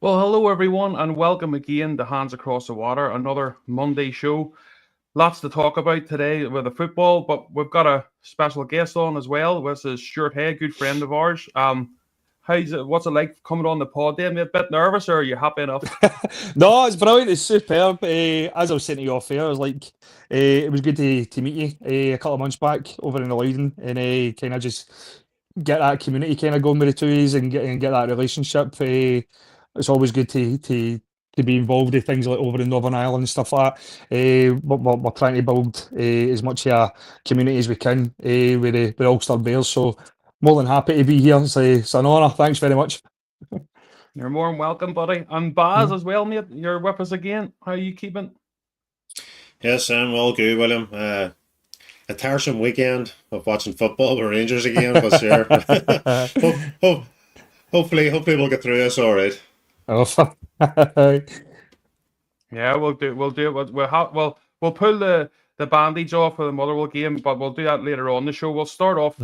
Well, hello everyone, and welcome again to Hands Across the Water, another Monday show. Lots to talk about today with the football, but we've got a special guest on as well. This is Stuart Hay, a good friend of ours. What's it like coming on the pod? Then, a bit nervous, or are you happy enough? No, it's brilliant. It's superb. As I was saying to you off air, I was like, it was good to meet you a couple of months back over in the Leiden and kind of just get that community kind of going with the two and get that relationship. It's always good to be involved in things like over in Northern Ireland and stuff like that. We're trying to build as much of a community as we can with Ulster Bears. So more than happy to be here. It's an honour. Thanks very much. You're more than welcome, buddy. And Baz as well, mate. You're with us again. How are you keeping? Yes, I'm all good, William. A tiresome weekend of watching football with Rangers again, but sure. hope, hopefully we'll get through this all right. Oh, Yeah, we'll do. We'll do it. We'll pull the bandage off of the Motherwell game, but we'll do that later on the show. We'll start off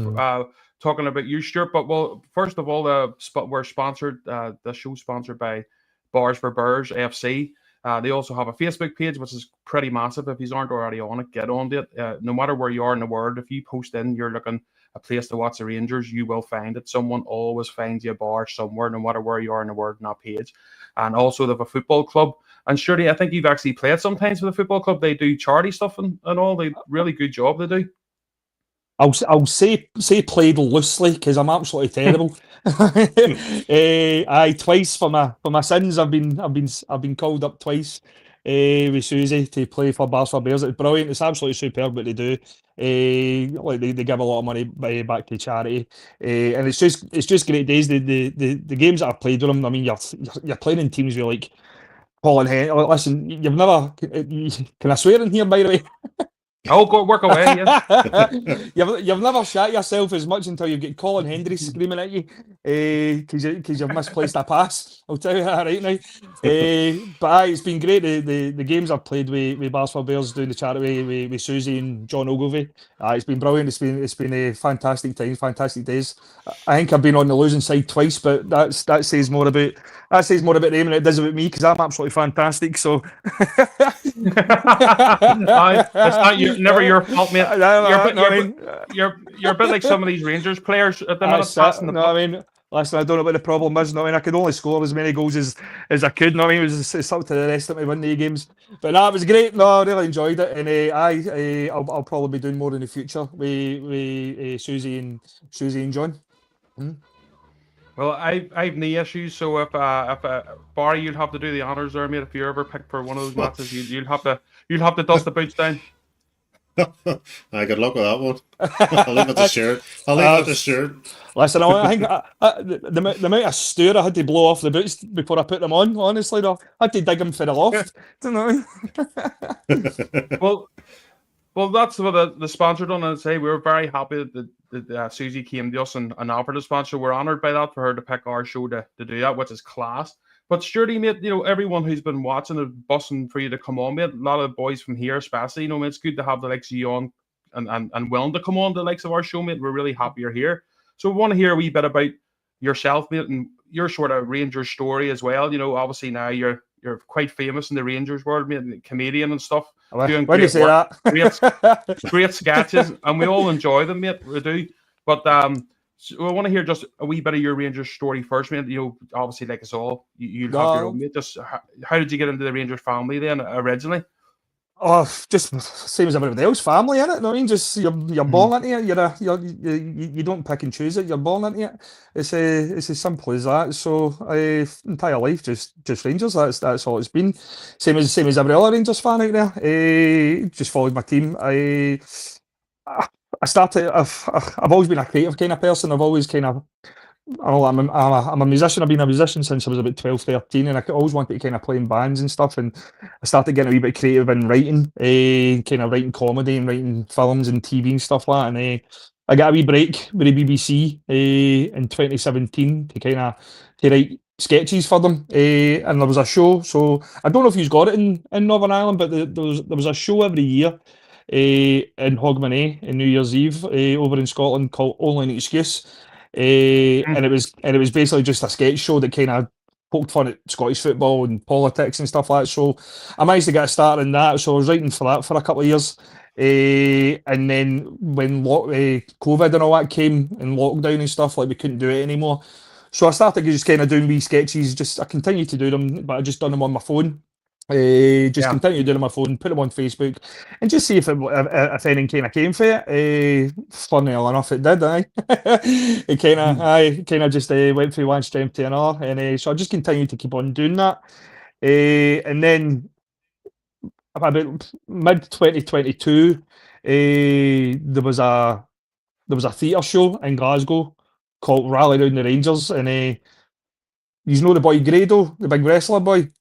talking about you, Stuart. But first of all, we're sponsored. The show's sponsored by Bars for Bears FC. They also have a Facebook page, which is pretty massive. If you aren't already on it, get on it. No matter where you are in the world, if you post in, you're looking a place to watch the Rangers, you will find it. Someone always finds you a bar somewhere, no matter where you are in the world, on that page. And also, they have a football club. And surely, I think you've actually played sometimes with a football club. They do charity stuff and all. They really good job they do. I'll say played loosely because I'm absolutely terrible. Aye, twice for my sins. I've been called up twice with Susie to play for Bars for Bears. It's brilliant. It's absolutely superb what they do. Like they give a lot of money back to charity, and it's just great days. The games that I've played with them. I mean, you're playing in teams with like Paul and Henry. Listen, you've never. Can I swear in here, by the way? Oh, go work away. Yeah. You've never shot yourself as much until you get Colin Hendry screaming at you because you've misplaced a pass. I'll tell you that right now. But aye, it's been great. The games I've played with Bars for Bears doing the charity with Susie and John Ogilvie. It's been brilliant. It's been a fantastic time, fantastic days. I think I've been on the losing side twice, but that says more about them than it does about me because I'm absolutely fantastic. So It's not never your fault, mate. You're a bit like some of these Rangers players at the minute. I mean, listen, I don't know what the problem is. No, I mean, I could only score as many goals as I could. No, I mean, it's up to the rest of me win the games. But no, it was great. No, I really enjoyed it, and I'll probably be doing more in the future with Susie and John. Well, I've knee issues, so if Barry, you'll have to do the honours there, mate. If you're ever picked for one of those matches, you'll have to dust the boots down. Good luck with that one. I'll leave it to Stuart. Listen, I think the amount of stir I had to blow off the boots before I put them on, honestly, though, I had to dig them for the loft. Don't know. Well, that's what the sponsor done, and say we're very happy that Susie came to us and offered a sponsor. We're honoured by that for her to pick our show to do that, which is class. But surely, mate, everyone who's been watching and bussing for you to come on, mate, a lot of boys from here, especially, mate, it's good to have the likes of you on and willing to come on the likes of our show, mate. We're really happy you're here. So we want to hear a wee bit about yourself, mate, and your sort of Rangers story as well. Obviously now you're quite famous in the Rangers world, mate, comedian and stuff. Doing when you say work, that, great sketches, and we all enjoy them, mate. We do. But so I want to hear just a wee bit of your Rangers story first, mate. Obviously, like us all, you have your own, mate. Just how did you get into the Rangers family then originally? Oh, just same as everybody else, family, innit? I mean, just you're born into it. You don't pick and choose it. You're born into it. It's as simple as that. So, entire life just Rangers. That's all it's been. Same as every other Rangers fan out there. Just followed my team. I started. I've always been a creative kind of person. I've always kind of. I'm a musician. I've been a musician since I was about 12, 13, and I always wanted to kind of play in bands and stuff. And I started getting a wee bit creative in writing, kind of writing comedy and writing films and TV and stuff like that. And I got a wee break with the BBC in 2017 to write sketches for them. And there was a show. So I don't know if you've got it in Northern Ireland, but there was a show every year in Hogmanay in New Year's Eve over in Scotland called Only an Excuse. And it was basically just a sketch show that kind of poked fun at Scottish football and politics and stuff like that. So I managed to get a start in that. So I was writing for that for a couple of years. And then when COVID and all that came and lockdown and stuff, like we couldn't do it anymore. So I started just kind of doing wee sketches. I continued to do them, but I just done them on my phone. Continue to do them on my phone, put them on Facebook, and just see if anything kind of came for it. Funny enough, it did. It kind of just went from one strength to another, and so I just continued to keep on doing that. And then about mid 2022, there was a theatre show in Glasgow called Rally Round the Rangers, and you know the boy Grado, the big wrestler boy.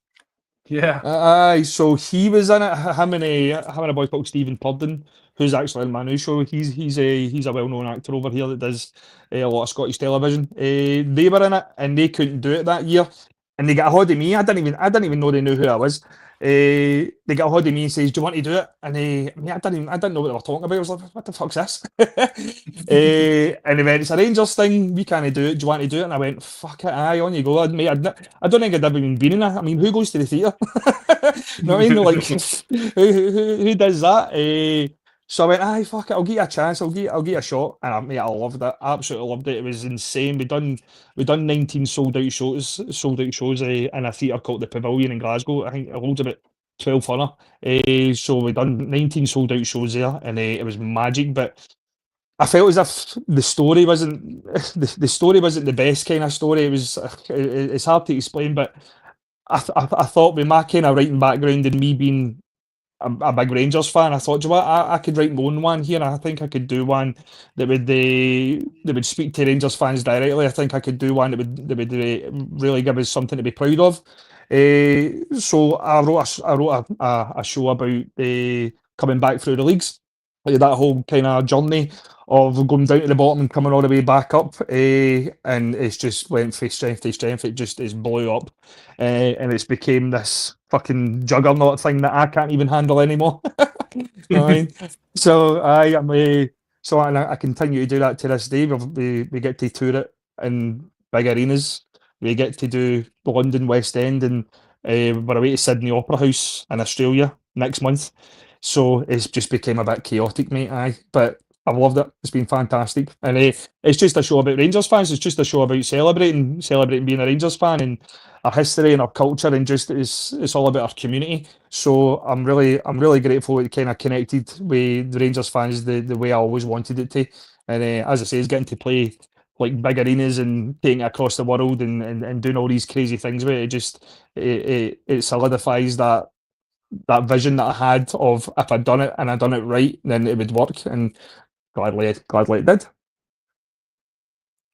Yeah. Aye, so he was in it. Him and a boy called Stephen Purden, who's actually in my new show. He's a well-known actor over here that does a lot of Scottish television. They were in it, and they couldn't do it that year, and they got a hold of me. I didn't even know they knew who I was. They got a hold of me and says, "Do you want to do it?" And I didn't know what they were talking about. I was like, "What the fuck's this?" And they went, "It's a Rangers thing. We can't do it. Do you want to do it?" And I went, "Fuck it, aye, on you go." I don't think I'd ever even been in it. I mean, who goes to the theatre? You know what I mean? Like, who does that? So I went, "Aye, fuck it. I'll give you a chance. I'll give you a shot." And I loved it. Absolutely loved it. It was insane. We done 19 sold out shows in a theatre called the Pavilion in Glasgow. I think it holds about 1,200. So we done 19 sold out shows there, and it was magic. But I felt as if the story wasn't the story wasn't the best kind of story. It's hard to explain, but I thought with my kind of writing background and me being a big Rangers fan, I thought, "Do you know what, I could write my own one here, and I think I could do one that would speak to Rangers fans directly. I think I could do one that would really give us something to be proud of." So I wrote a show about coming back through the leagues, that whole kind of journey of going down to the bottom and coming all the way back up, and it's just went from strength to strength. It blew up, and it's became this fucking juggernaut thing that I can't even handle anymore. You know what I mean? So I continue to do that to this day. We get to tour it in big arenas. We get to do the London West End, and we're away to Sydney Opera House in Australia next month. So it's just became a bit chaotic, mate. Aye, but I've loved it. It's been fantastic, and it's just a show about Rangers fans. It's just a show about celebrating being a Rangers fan and our history and our culture, and just it's all about our community. So I'm really grateful it kind of connected with the Rangers fans the way I always wanted it to. And as I say, it's getting to play like big arenas and taking it across the world and doing all these crazy things with it. It solidifies that vision that I had of if I'd done it and I'd done it right, then it would work, and gladly it did.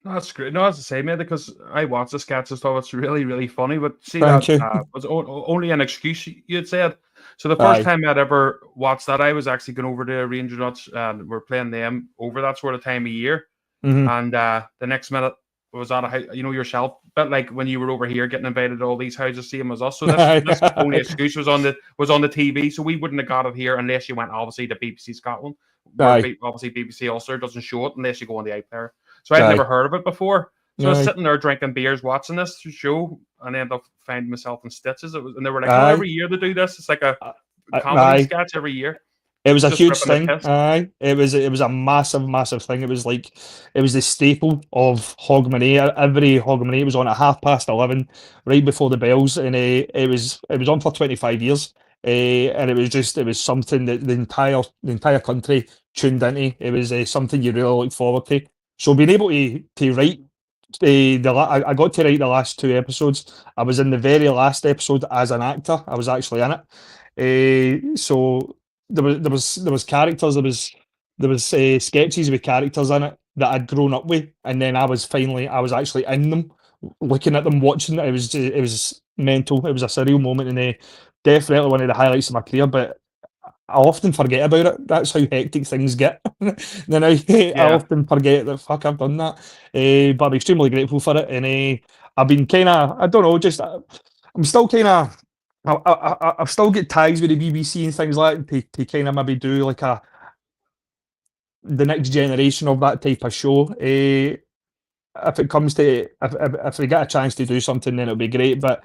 That's great. No, that's the same, mate, because I watched the sketch and stuff. It's really, really funny. But see, Thank that you. was only an excuse you had said. So the first Aye. time I'd ever watched that, I was actually going over to Ranger Nuts, and we're playing them over that sort of time of year. Mhm. And the next minute was at a house, you know yourself, but like when you were over here getting invited to all these houses, same as us. So this only excuse was on the TV, so we wouldn't have got it here unless you went obviously to BBC Scotland. Aye. Obviously BBC Ulster doesn't show it unless you go on the iPlayer. So I'd never heard of it before. So I was Aye. sitting there drinking beers, watching this show, and I ended up finding myself in stitches. And they were like, Aye. "Oh, every year they do this. It's like a comedy Aye. sketch every year." It was a Just huge ripping the thing. piss. Aye, it was a massive thing. It was the staple of Hogmanay. Every Hogmanay was on at 11:30, right before the bells, and it was on for 25 years. And it was something that the entire country tuned into. It was something you really look forward to. So being able to write I got to write the last two episodes. I was in the very last episode as an actor. I was actually in it. So there was characters. There was sketches with characters in it that I'd grown up with, and then I was actually in them, looking at them, watching it. It was mental. It was a surreal moment, and definitely one of the highlights of my career. But I often forget about it. That's how hectic things get. Then I often forget that fuck I've done that. But I'm extremely grateful for it, and I've been kind of I don't know, just I'm still kind of I've still got ties with the BBC and things like that to kind of maybe do like the next generation of that type of show. if it comes to if we get a chance to do something, then it'll be great. But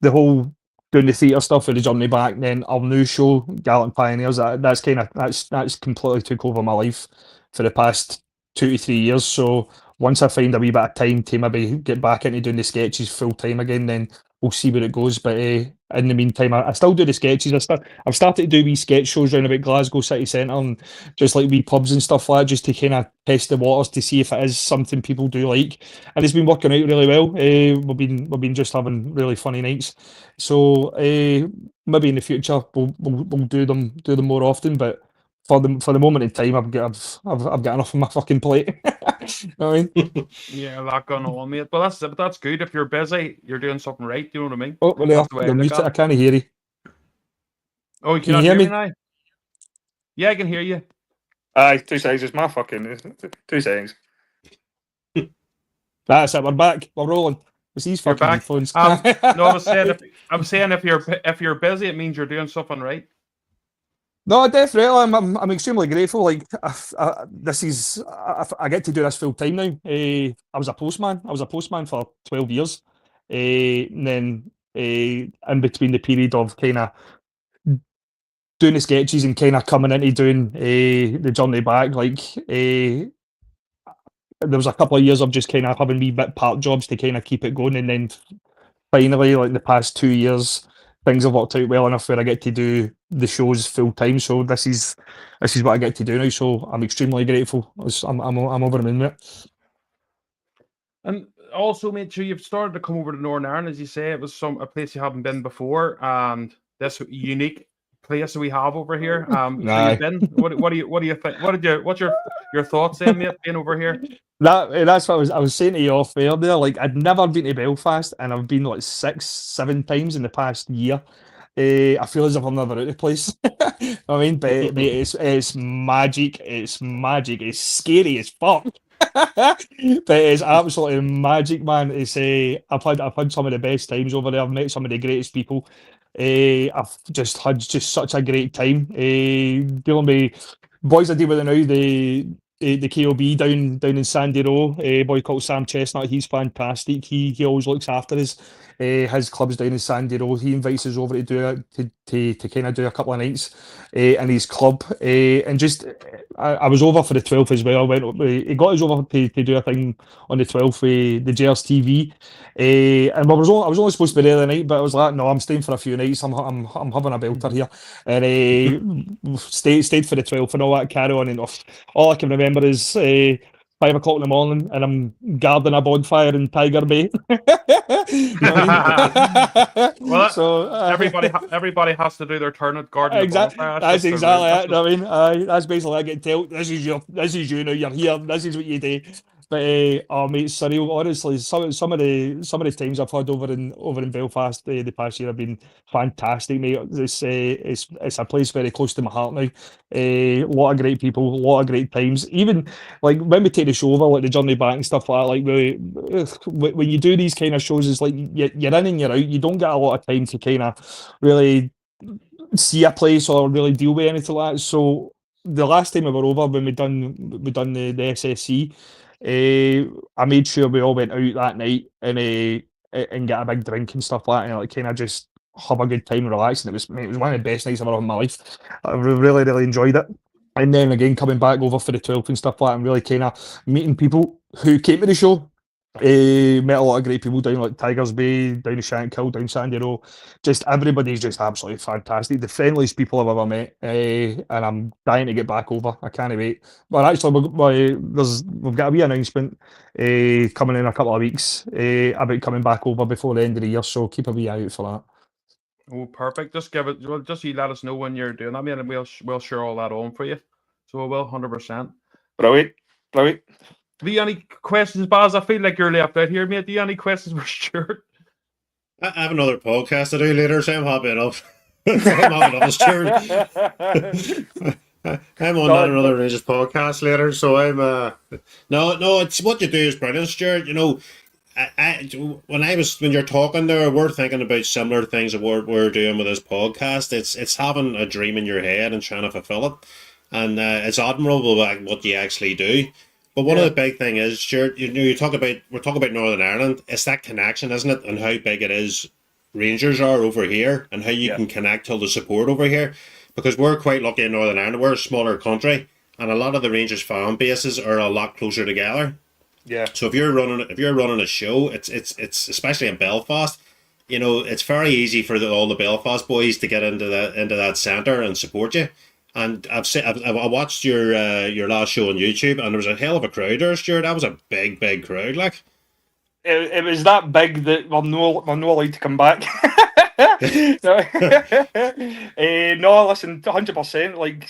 the whole doing the theatre stuff for the journey back, then our new show, Gallant Pioneers, that's kind of that's completely took over my life for the past 2 to 3 years. So once I find a wee bit of time to maybe get back into doing the sketches full time again, then we'll see where it goes. But in the meantime, I still do the sketches. I've started to do wee sketch shows around about Glasgow city centre and just like wee pubs and stuff like that, just to kind of test the waters to see if it is something people do like. And it's been working out really well. We've been just having really funny nights. So maybe in the future we'll do them more often. But for the moment in time, I've got enough on my fucking plate. You know what I mean? Yeah, a lot going on, mate. But that's good. If you're busy, you're doing something right. Do you know what I mean? Oh, well, That's the way I you're look muted. at I it. can't hear you. Oh, you Can you cannot hear hear me me? now? Yeah, I can hear you. Aye, 2 seconds. It's my fucking 2 seconds. That's it. We're back. We're rolling. It's these You're fucking back. headphones. No, I'm saying if you're busy, it means you're doing something right. No, definitely. I'm extremely grateful. Like, this is I get to do this full time now. I was a postman. I was a postman for 12 years. And then in between the period of kind of doing the sketches and kind of coming into doing the journey back, like there was a couple of years of just kind of having wee bit part jobs to kind of keep it going, and then finally, like the past 2 years, things have worked out well enough where I get to do the shows full time. So this is what I get to do now. So I'm extremely grateful. I'm over the moon with it. And also, mate, sure you've started to come over to Northern Ireland, as you say. It was a place you haven't been before, and this unique place that we have over here. So Aye. you've been. What do you think? What's your thoughts then, mate, being over here? That's what I was saying to you off air there. Like, I'd never been to Belfast, and I've been like 6, 7 times in the past year. I feel as if I'm never out of the place. I mean, but mate, it's magic. It's magic. It's scary as fuck. But it's absolutely magic, man. It's I've had some of the best times over there. I've met some of the greatest people. I've just had such a great time. Dealing with boys I deal with now, the KOB down in Sandy Row, a boy called Sam Chestnut. He's fantastic. He always looks after us. His club's down in Sandy Row. He invites us over to do to kind of do a couple of nights in his club. And just I was over for the 12th as well. He got us over to do a thing on the 12th with the Gers TV. And I was only supposed to be there the night, but I was like, no, I'm staying for a few nights. I'm having a belter here, and stayed for the 12th and all that carry on. And all I can remember is 5 o'clock in the morning, and I'm guarding a bonfire in Tiger Bay. You know what I mean? Well, so everybody has to do their turn at garden. exactly. Bonfire. That's just the exactly rule. it. I mean, that's basically I get told. This is you now. You're here. This is what you do. But oh mate, it's surreal. Honestly, some of the times I've had over in Belfast the past year have been fantastic, mate. It's a place very close to my heart now. A lot of great people, a lot of great times. Even like when we take the show over, like the journey back and stuff like that. Like when you do these kind of shows, it's like you're in and you're out. You don't get a lot of time to kind of really see a place or really deal with anything like that. So the last time we were over, when we done the SSC, I made sure we all went out that night and get a big drink and stuff like that, and like kind of just have a good time and relax. And it was one of the best nights I've ever had in my life. I really enjoyed it. And then again, coming back over for the 12th and stuff like that, and really kind of meeting people who came to the show. Met a lot of great people down like Tigers Bay, down in Shankill, down Sandy Row. Just everybody's just absolutely fantastic. The friendliest people I've ever met, and I'm dying to get back over. I can't wait. But actually, we've got a wee announcement coming in a couple of weeks about coming back over before the end of the year. So keep a wee eye out for that. Oh, perfect. Just give it. Well, just you let us know when you're doing that, man, and we'll share all that on for you. So we will 100%. Brilliant. Do you any questions, Baz? I feel like you're left out here, mate. Do you have any questions for Stuart? I have another podcast to do later, so I'm happy enough. I'm happy enough, Stuart. I'm on another Rangers podcast later, so I'm no, it's what you do is brilliant, Stuart. You know, when you're talking there, we're thinking about similar things that we're doing with this podcast. It's having a dream in your head and trying to fulfill it, and it's admirable what you actually do. But one of the big thing is, Stuart, we're talking about Northern Ireland. It's that connection, isn't it, and how big it is Rangers are over here, and how you can connect to the support over here. Because we're quite lucky in Northern Ireland. We're a smaller country, and a lot of the Rangers fan bases are a lot closer together. Yeah. So if you're running a show, it's especially in Belfast, it's very easy for all the Belfast boys to get into that centre and support you. And I watched your last show on YouTube, and there was a hell of a crowd there, Stuart. That was a big crowd, like. It was that big that we're no allowed to come back. No, listen, 100%. Like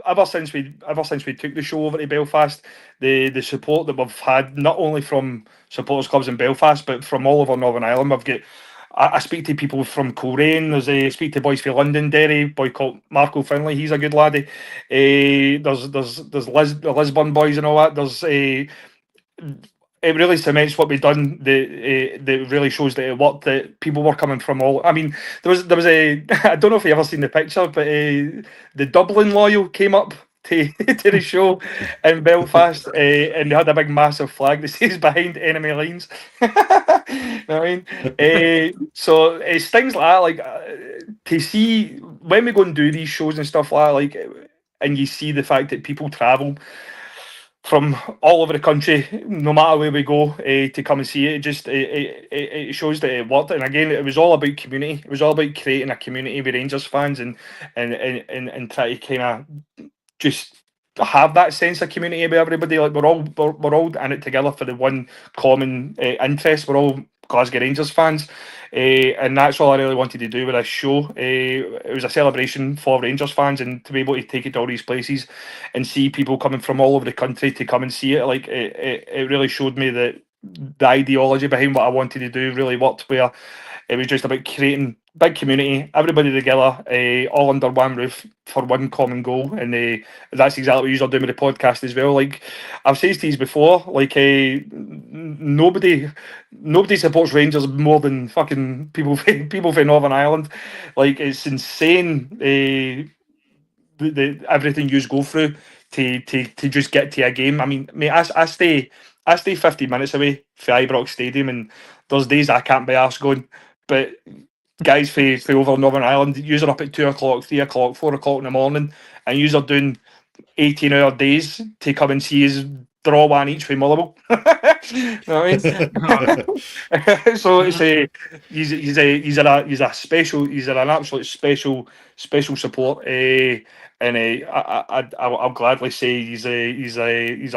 ever since we took the show over to Belfast, the support that we've had, not only from supporters clubs in Belfast, but from all over Northern Ireland. We've got. I speak to people from Coleraine. I speak to boys from Londonderry. Boy called Marco Finlay. He's a good laddie. There's the Lisbon boys and all that. It really cements what we've done. That really shows that it worked. That people were coming from all. I mean, there was a. I don't know if you ever seen the picture, but the Dublin loyal came up to the show in Belfast, and they had a big massive flag that says "Behind Enemy Lines." You know what I mean? So it's things like that, to see when we go and do these shows and stuff like that, and you see the fact that people travel from all over the country, no matter where we go, to come and see it. It shows that it worked. And again, it was all about community. It was all about creating a community with Rangers fans and try to kind of just have that sense of community with everybody. Like we're all in it together for the one common interest. We're all Glasgow Rangers fans, and that's all I really wanted to do with this show. It was a celebration for Rangers fans, and to be able to take it to all these places and see people coming from all over the country to come and see it, like it really showed me that the ideology behind what I wanted to do really worked, where it was just about creating big community, everybody together, all under one roof for one common goal, and that's exactly what you're doing with the podcast as well. Like I've said to you before, like nobody supports Rangers more than fucking people from Northern Ireland. Like it's insane. Everything you go through to just get to a game. I mean, mate, I stay 15 minutes away from Ibrox Stadium, and there's days I can't be arsed going, but guys for over Northern Ireland, you're up at 2 o'clock, 3 o'clock, 4 o'clock in the morning, and you're doing 18-hour days to come and see us draw one each from Motherwell. You know what I mean? So it's he's an absolute special support, and I'll gladly say he's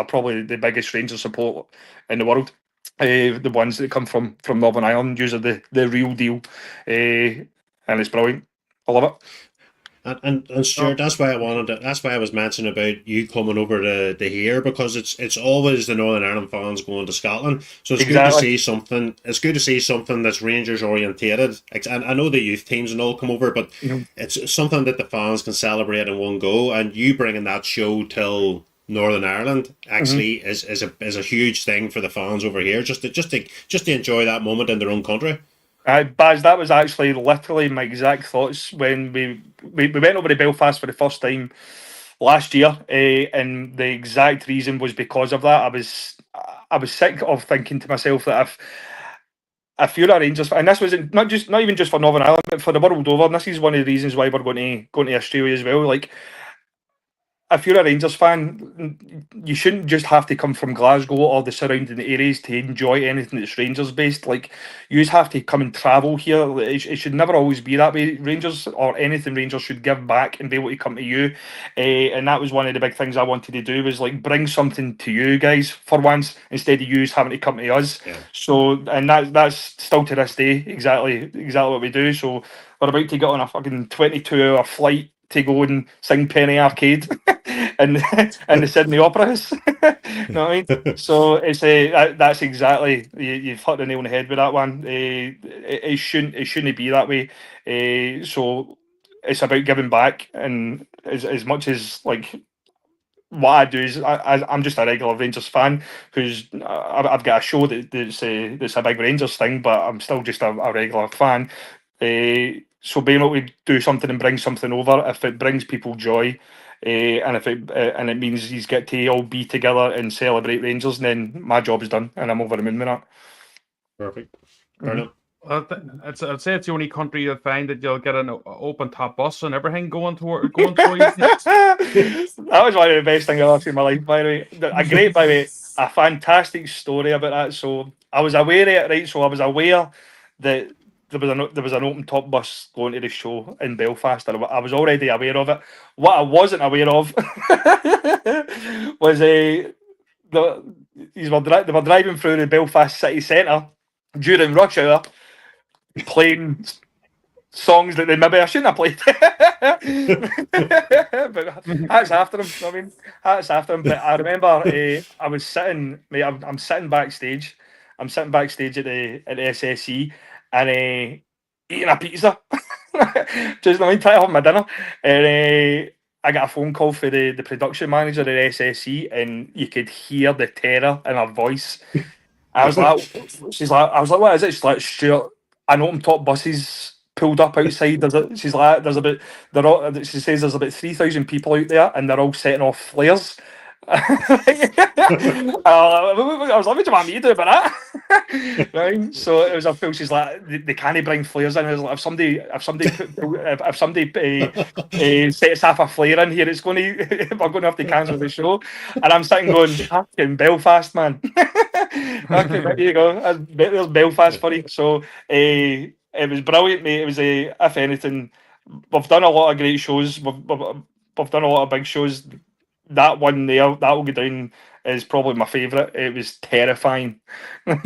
probably the biggest Rangers support in the world. The ones that come from Northern Ireland, usually the real deal, and it's brilliant. I love it. And Stuart, that's why I was mentioning about you coming over to here, because it's always the Northern Ireland fans going to Scotland. So it's good to see something. It's good to see something that's Rangers orientated. And I know the youth teams and all come over, but it's something that the fans can celebrate in one go. And you bringing that show till Northern Ireland actually is a huge thing for the fans over here, just to enjoy that moment in their own country. Baz, that was actually literally my exact thoughts when we went over to Belfast for the first time last year, and the exact reason was because of that. I was sick of thinking to myself that if you're a Rangers fan, and this wasn't not even just for Northern Ireland, but for the world over, and this is one of the reasons why we're going to Australia as well. Like, if you're a Rangers fan, you shouldn't just have to come from Glasgow or the surrounding areas to enjoy anything that's Rangers based. Like, you just have to come and travel here. It should never always be that way. Rangers or anything Rangers should give back and be able to come to you. And that was one of the big things I wanted to do, was like bring something to you guys for once, instead of you having to come to us. Yeah. So, and that's still to this day exactly what we do. So we're about to get on a fucking 22-hour flight to go and sing Penny Arcade and the Sydney Opera House. You know what I mean? So it's that's exactly, you've hit the nail on the head with that one. It shouldn't be that way. So it's about giving back, and as much as like what I do is I'm just a regular Rangers fan who's I've got a show that's a big Rangers thing, but I'm still just a regular fan. So being able to do something and bring something over, if it brings people joy, and if it means he's get to all be together and celebrate Rangers, then my job is done, and I'm over the moon with that. Perfect. Brilliant. I'd say it's the only country you'll find that you'll get an open top bus and everything going for you. That was one of the best things I've ever seen in my life, by the way. A fantastic story about that. So I was aware of it, right? So I was aware that there was an open top bus going to the show in Belfast, and I was already aware of it. What I wasn't aware of was they were driving through the Belfast city centre during rush hour, playing songs that maybe I shouldn't have played. But that's after him. I mean, that's after him. But I remember I was sitting, mate, I'm sitting backstage. I'm sitting backstage at the SSE and eating a pizza. Just trying to have my dinner. And I got a phone call for the production manager at SSE, and you could hear the terror in her voice. I was like, what is it? She's like, Stuart, an open top buses pulled up outside. She says there's about 3,000 people out there, and they're all setting off flares. I was like, what do you want me to do about that? Right. So it was a feel. She's like, they can't bring flares in. It was like, if somebody sets off a flare in here, we're going to have to cancel the show. And I'm sitting going, fucking Belfast, man. Okay, there you go. There's Belfast for you. So it was brilliant, mate. It was if anything, we've done a lot of great shows. We've done a lot of big shows. That one there, that will go down is probably my favourite. It was terrifying. They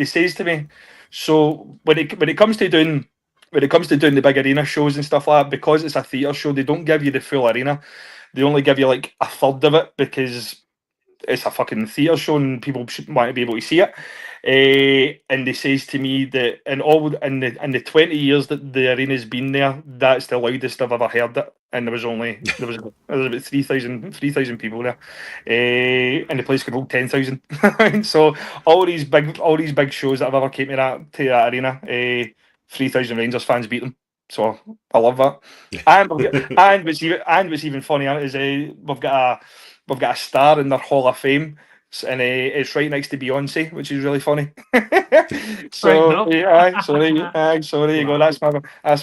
says to me, so when it comes to doing the big arena shows and stuff like that, because it's a theatre show, they don't give you the full arena. They only give you like a third of it because it's a fucking theatre show and people want to be able to see it. And they says to me that in the 20 years that the arena's been there, that's the loudest I've ever heard it. And there was about 3,000 people there, and the place could hold 10,000. So all these big shows that I've ever came to that arena, 3,000 Rangers fans beat them. So I love that. And what's even funnier is we've got a star in their Hall of Fame, and it's right next to Beyonce, which is really funny. So there you go. That's my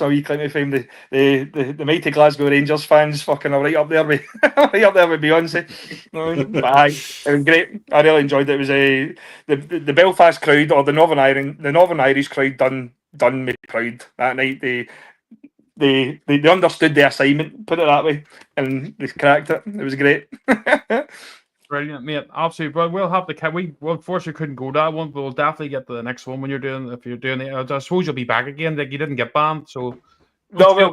wee claim to fame. The mighty Glasgow Rangers fans fucking are right up there with Beyonce. But it was great. I really enjoyed it. It was the Belfast crowd, or the Northern Irish crowd done me proud that night. They understood the assignment, put it that way, and they cracked it. It was great. Brilliant, mate. Absolutely. But we'll have we unfortunately couldn't go to that one, but we'll definitely get to the next one if you're doing it. I suppose you'll be back again. Like, you didn't get banned, so no, I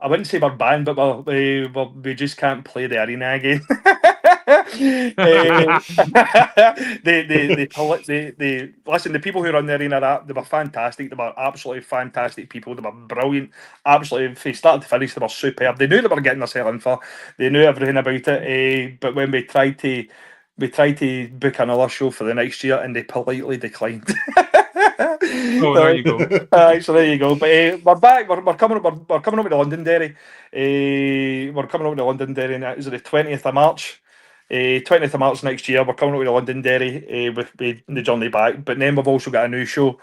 wouldn't say we're banned, but we just can't play the arena again. Listen, the people who run the arena, they were fantastic. They were absolutely fantastic people. They were brilliant. Absolutely, from start to finish, they were superb. They knew they were getting themselves in for. They knew everything about it. But when we tried to book another show for the next year, and they politely declined. Oh, there you go. So there you go. But we're back. We're coming up to Londonderry. We're coming up to Londonderry. Is it the 20th of March? 20th of March next year. We're coming up to Londonderry with the journey back. But then we've also got a new show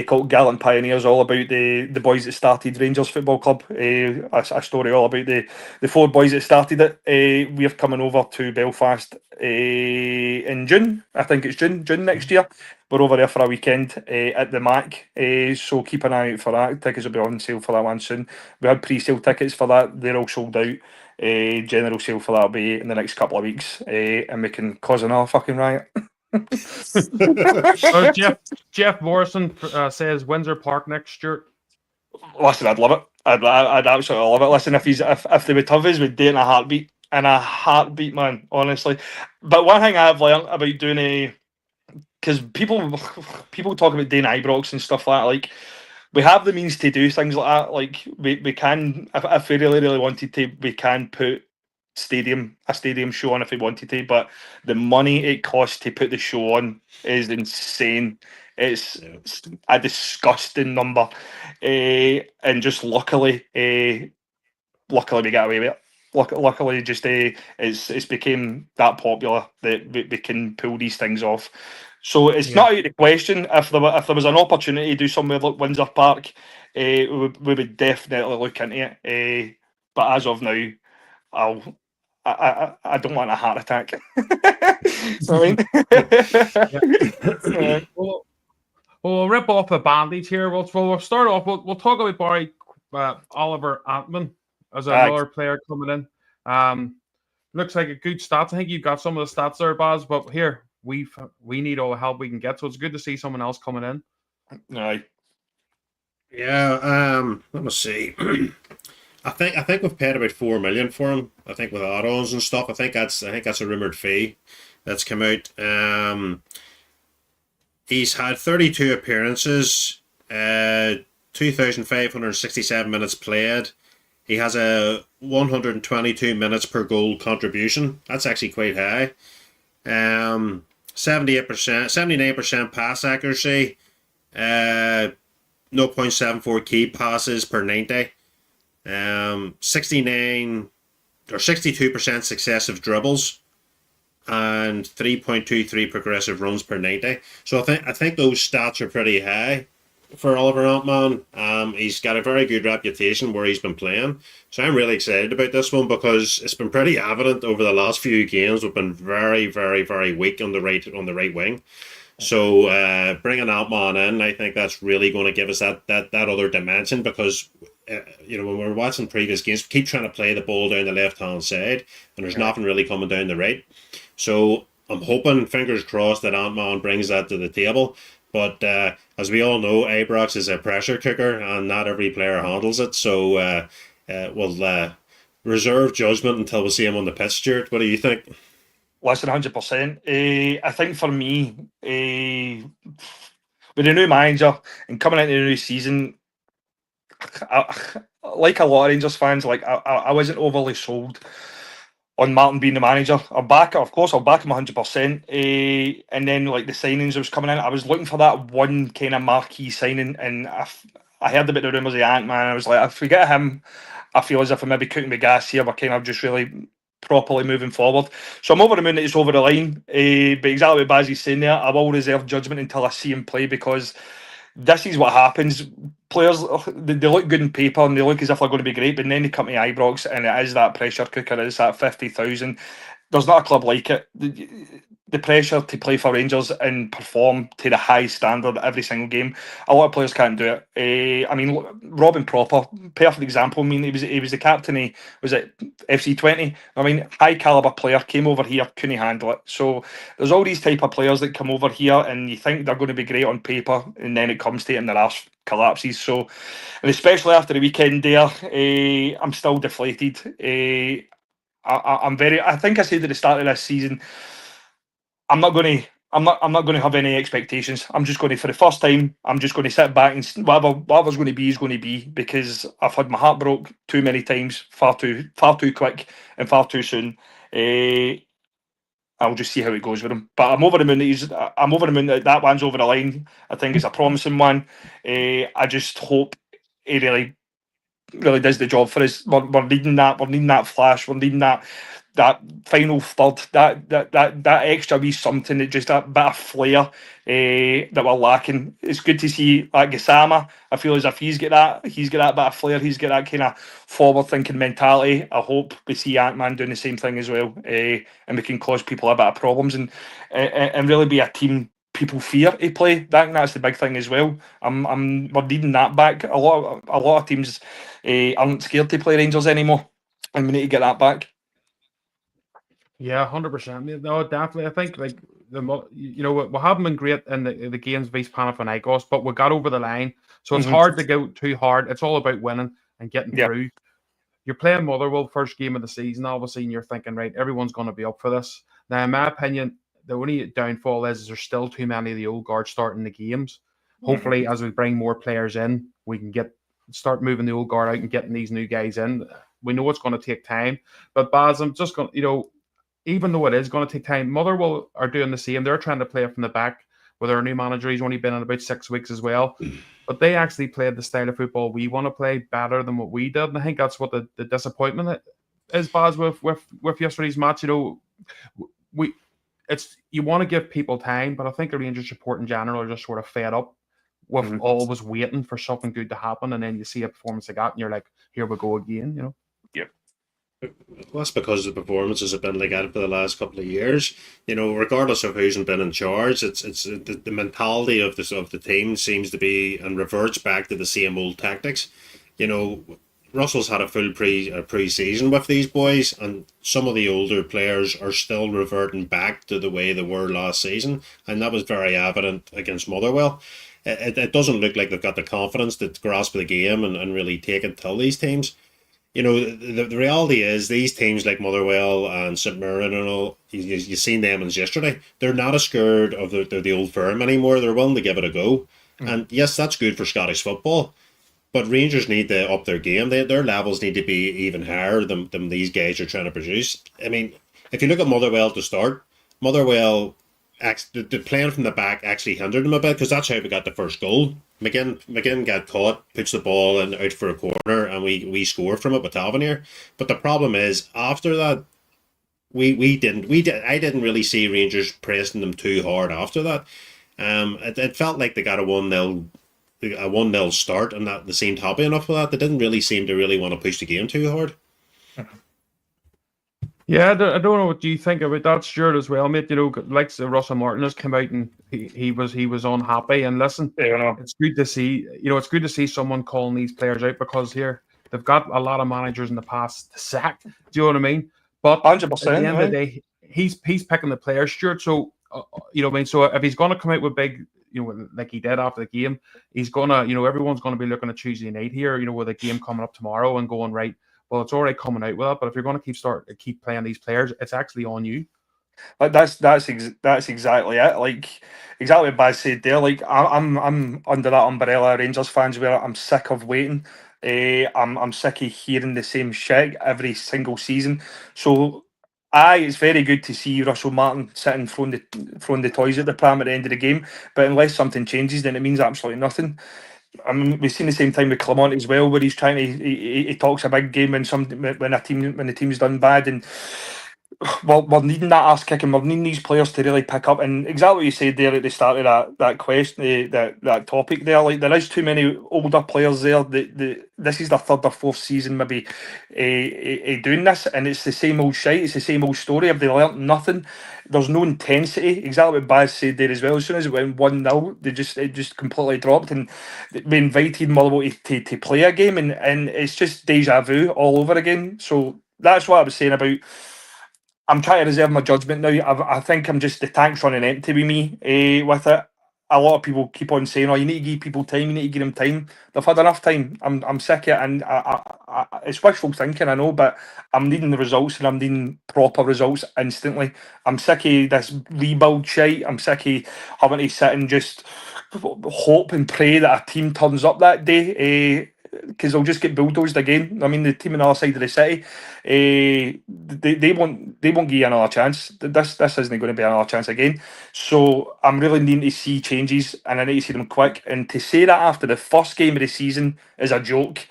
called Gallant Pioneers, all about the boys that started Rangers Football Club. A story all about the 4 boys that started it. We're coming over to Belfast in June. I think it's June next year. We're over there for a weekend at the Mac. So keep an eye out for that. Tickets will be on sale for that one soon. We had pre-sale tickets for that. They're all sold out. General sale for that will be in the next couple of weeks. And we can cause another fucking riot. Jeff Morrison says Windsor Park next year. Listen, I'd love it. I'd absolutely love it. Listen, if they would have us, we'd do it in a heartbeat. In a heartbeat, man. Honestly. But one thing I've learned about doing because people talk about doing Ibrox and stuff like that. Like, we have the means to do things like that. Like, we can, if we really wanted to, we can put a stadium show on if he wanted to, but the money it costs to put the show on is insane. It's a disgusting number, and just luckily we get away with it. Luckily, just it's became that popular that we can pull these things off. So it's not out of the question if there was an opportunity to do somewhere like Windsor Park, we would definitely look into it. But as of now, I don't want a heart attack. I mean, we'll rip off the bandage here. We'll start off. We'll talk about Barry Oliver Antman as another player coming in. Looks like a good stats. I think you've got some of the stats there, Baz. But here we need all the help we can get. So it's good to see someone else coming in. Aye. Yeah. Let me see. I think we've paid about 4 million for him. I think with add-ons and stuff. I think that's a rumored fee that's come out. He's had 32 appearances, 2,567 minutes played. He has a 122 minutes per goal contribution. That's actually quite high. 79% pass accuracy. 0.74 key passes per 90. 69 or 62% successive dribbles and 3.23 progressive runs per 90. So I think those stats are pretty high for Oliver Antman. He's got a very good reputation where he's been playing. So I'm really excited about this one because it's been pretty evident over the last few games we've been very, very, very weak on the right wing. So bringing Antman in, I think that's really going to give us that other dimension because when we're watching previous games, we keep trying to play the ball down the left-hand side and there's nothing really coming down the right. So I'm hoping, fingers crossed, that Antman brings that to the table. But as we all know, Ibrox is a pressure cooker and not every player handles it. So we'll reserve judgment until we see him on the pitch, Stuart. What do you think? Less than 100%. I think for me, with the new manager and coming into the new season, like a lot of Rangers fans, I wasn't overly sold on Martin being the manager. Of course, I'll back him 100%. And then the signings that was coming in, I was looking for that one kind of marquee signing, and I heard about the rumours of Ant-Man. I was like, if we get him, I feel as if I'm maybe cooking the gas here. We're kind of just really properly moving forward. So I'm over the moon that it's over the line. But exactly what Bazzy's saying there, I will reserve judgment until I see him play because this is what happens. Players, they look good on paper and they look as if they're going to be great, but then they come to Ibrox and it is that pressure cooker, it is that 50,000. There's not a club like it. The pressure to play for Rangers and perform to the high standard every single game, a lot of players can't do it. I mean, Robin Proper, perfect example. I mean, he was the captain of, was it FC20? I mean, high caliber player, came over here, couldn't handle it. So there's all these type of players that come over here and you think they're going to be great on paper and then it comes to it and their arse collapses. So, and especially after the weekend there, I'm still deflated. I think I said at the start of this season, I'm not going to have any expectations. I'm just going to, for the first time, I'm just going to sit back and whatever's going to be is going to be, because I've had my heart broke too many times, far too quick and far too soon. I'll just see how it goes with him. But I'm over the moon that one's over the line. I think it's a promising one. I just hope he really does the job for us. We're needing that. We're needing that flash. We're needing that final third. That extra wee something. That just that bit of flair that we're lacking. It's good to see Gassama. I feel as if he's got that bit of flair. He's got that kind of forward thinking mentality. I hope we see Ant-Man doing the same thing as well, and we can cause people a bit of problems and really be a team people fear to play. That's the big thing as well. We're needing that back. A lot of teams aren't scared to play Rangers anymore, and we need to get that back. Yeah, 100%. No, definitely. I think we haven't been great in the games against Panathinaikos, but we got over the line. So it's hard to go too hard. It's all about winning and getting through. You're playing Motherwell first game of the season, obviously, and you're thinking, right, everyone's going to be up for this. Now, in my opinion, the only downfall is there's still too many of the old guard starting the games. Hopefully, as we bring more players in, we can start moving the old guard out and getting these new guys in. we know it's going to take time. But Baz, I'm just going, even though it is going to take time, Motherwell are doing the same. They're trying to play from the back with our new manager. He's only been in about 6 weeks as well. But they actually played the style of football we want to play better than what we did. And I think that's what the disappointment is, Baz, with yesterday's match. You want to give people time, but I think the Rangers support in general are just sort of fed up with always waiting for something good to happen. And then you see a performance like that and you're like, here we go again, Yeah. Well, that's because the performances have been like that for the last couple of years. Regardless of who's been in charge, it's the mentality of the team seems to be and reverts back to the same old tactics. Russell's had a full pre-season with these boys, and some of the older players are still reverting back to the way they were last season, and that was very evident against Motherwell. It doesn't look like they've got the confidence to grasp the game and really take it to these teams. The reality is these teams like Motherwell and St Mirren and all, you've seen them as yesterday. They're not as scared of the old firm anymore. They're willing to give it a go. And yes, that's good for Scottish football. But Rangers need to up their game. Their levels need to be even higher than these guys are trying to produce. I mean, if you look at Motherwell to start, Motherwell, the playing from the back actually hindered them a bit because that's how we got the first goal. McGinn got caught, puts the ball in out for a corner, and we scored from it with Tavernier. But the problem is after that, I didn't really see Rangers pressing them too hard after that. It felt like they got a 1-0 start, and that they seemed happy enough with that. They didn't really seem to really want to push the game too hard. Yeah, I don't know what do you think about that, Stuart, as well, mate. Like Russell Martin has come out and he was unhappy. And listen, it's good to see. It's good to see someone calling these players out because here they've got a lot of managers in the past to sack. Do you know what I mean? But 100%, at the end of the day, he's picking the players, Stuart. So So if he's going to come out with big, like he did after the game, he's gonna, everyone's going to be looking at Tuesday night here, with a game coming up tomorrow and going right. Well, it's already coming out with that, but if you're going to keep playing these players, it's actually on you. Like that's exactly it. Like exactly what Baz said there. Like I'm under that umbrella of Rangers fans where I'm sick of waiting. I'm sick of hearing the same shit every single season. So it's very good to see Russell Martin sitting throwing the toys at the pram at the end of the game. But unless something changes, then it means absolutely nothing. I mean, we've seen the same time with Clement as well, where he's trying to he talks a big game when the team's done bad, and we're needing that ass kicking. We're needing these players to really pick up. And exactly what you said there at the start of that question, that topic there. Like there is too many older players there. This is their third or fourth season maybe doing this, and it's the same old shite. It's the same old story. Have they learnt nothing? There's no intensity. Exactly what Baz said there as well. As soon as it went 1-0, it just completely dropped, and we invited Motherwell to play a game, and it's just deja vu all over again. So that's what I was saying about. I'm trying to reserve my judgment now. I think I'm just the tank's running empty with me with it. A lot of people keep on saying, "Oh, you need to give people time. You need to give them time." They've had enough time. I'm sick of it, and it's wishful thinking, I know, but I'm needing the results, and I'm needing proper results instantly. I'm sick of this rebuild shite. I'm sick of having to sit and just hope and pray that a team turns up that day. Because they'll just get bulldozed again. I mean, the team on the other side of the city, they won't give you another chance. This isn't going to be another chance again. So I'm really needing to see changes, and I need to see them quick. And to say that after the first game of the season is a joke.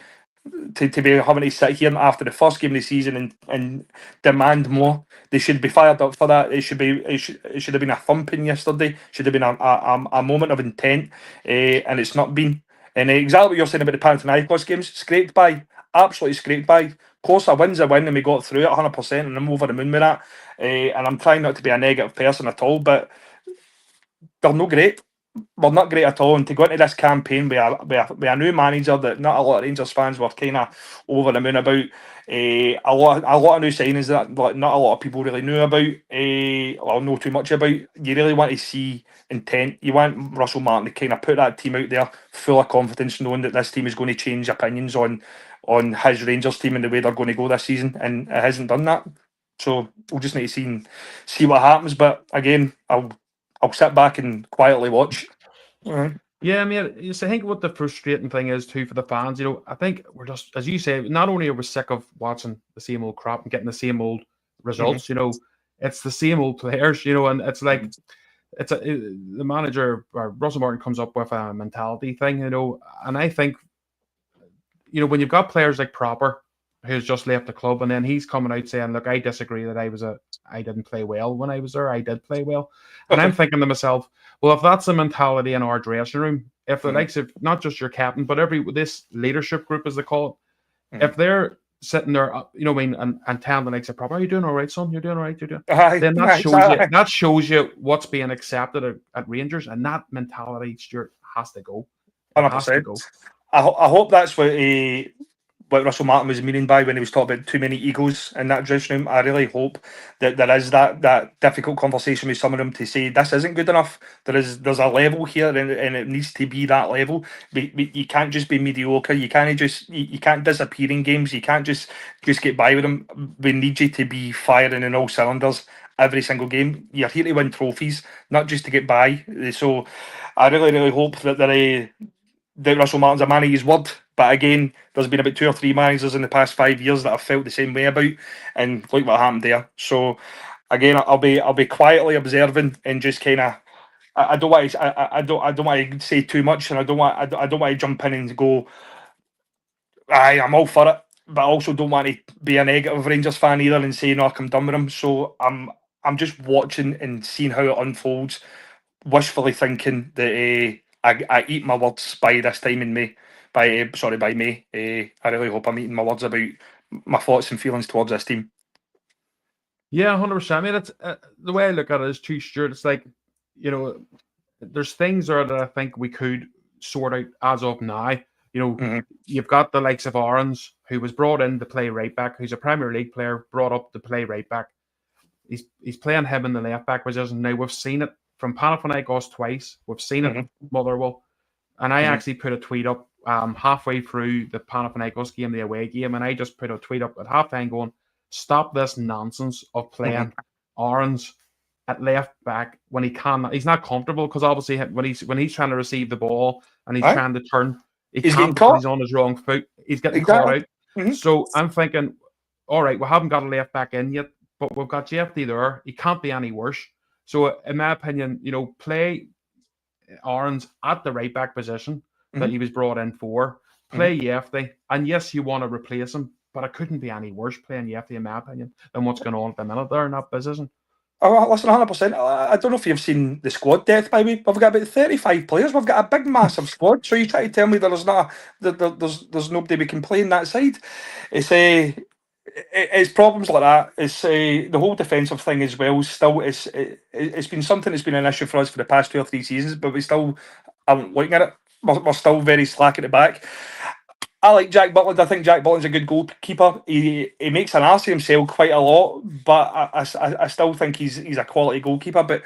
To be having to sit here after the first game of the season and demand more, they should be fired up for that. It should have been a thumping yesterday. Should have been a moment of intent, and it's not been. And exactly what you're saying about the Panathinaikos games, scraped by, absolutely scraped by. Of course, a win's a win, and we got through it 100%, and I'm over the moon with that. And I'm trying not to be a negative person at all, but they're no great. We're not great at all. And to go into this campaign with a new manager that not a lot of Rangers fans were kind of over the moon about, a lot of new signings that not a lot of people really knew about, or know too much about. You really want to see intent. You want Russell Martin to kind of put that team out there full of confidence, knowing that this team is going to change opinions on his Rangers team and the way they're going to go this season, and it hasn't done that. So we'll just need to see what happens. But again, I'll sit back and quietly watch. Right. Yeah, I mean, I think what the frustrating thing is too for the fans, I think we're just, as you say, not only are we sick of watching the same old crap and getting the same old results, it's the same old players, and it's like the manager Russell Martin comes up with a mentality thing, and I think when you've got players like Proper who's just left the club and then he's coming out saying, look, I disagree that I didn't play well when I was there. I did play well. And I'm thinking to myself, well, if that's the mentality in our dressing room, if the likes of not just your captain, but this leadership group, as they call it, if they're sitting there, and telling the likes of Proper, are you doing all right, son? You're doing all right. You're doing. Then that shows you what's being accepted at Rangers, and that mentality, Stuart, has to go. 100%. I hope that's what Russell Martin was meaning by when he was talking about too many egos in that dressing room. I really hope that there is that difficult conversation with some of them to say this isn't good enough. There's a level here, and it needs to be that level. You can't just be mediocre. You can't you can't disappear in games. You can't just get by with them. We need you to be firing in all cylinders every single game. You're here to win trophies, not just to get by. So I really hope that Russell Martin's a man of his word, but again, there's been about 2 or 3 managers in the past 5 years that I've felt the same way about, and look what happened there. So again, I'll be quietly observing and just kind of. I don't want to. I don't want to say too much, and I don't want to jump in and go. I'm all for it, but I also don't want to be a negative Rangers fan either and say no, I'm done with him. So I'm just watching and seeing how it unfolds, wishfully thinking that I eat my words by this time in May. By May. I really hope I'm eating my words about my thoughts and feelings towards this team. Yeah, 100%. I mean, it's the way I look at it is too, Stuart. It's like, there's things there that I think we could sort out as of now. You've got the likes of Aarons, who was brought in to play right back, who's a Premier League player, brought up to play right back. He's playing him in the left back position. Now, we've seen it from Panathinaikos twice. We've seen it Motherwell. And I actually put a tweet up halfway through the Panathinaikos game, the away game, and I just put a tweet up at halftime going, stop this nonsense of playing Aarons at left back when he's not comfortable, because obviously when he's trying to receive the ball and he's trying to turn, he's can't because he's on his wrong foot. He's getting caught out. So I'm thinking, all right, we haven't got a left back in yet, but we've got Jeffy there. He can't be any worse. So in my opinion, play Aarons at the right back position that he was brought in for. Play Yefty, and yes, you want to replace him, but it couldn't be any worse playing Yefty, in my opinion, than what's going on at the minute there in that position. Oh, listen, 100%. I don't know if you've seen the squad depth, by the way. We've got about 35 players. We've got a big, massive squad. So you try to tell me there's nobody we can play in that side? It's problems like that. It's the whole defensive thing as well. Still, it's been something that's been an issue for us for the past 2 or 3 seasons, but we still aren't looking at it. We're still very slack at the back. I like Jack Butland. I think Jack Butland's a good goalkeeper. He makes an ass of himself quite a lot, but I still think he's a quality goalkeeper. But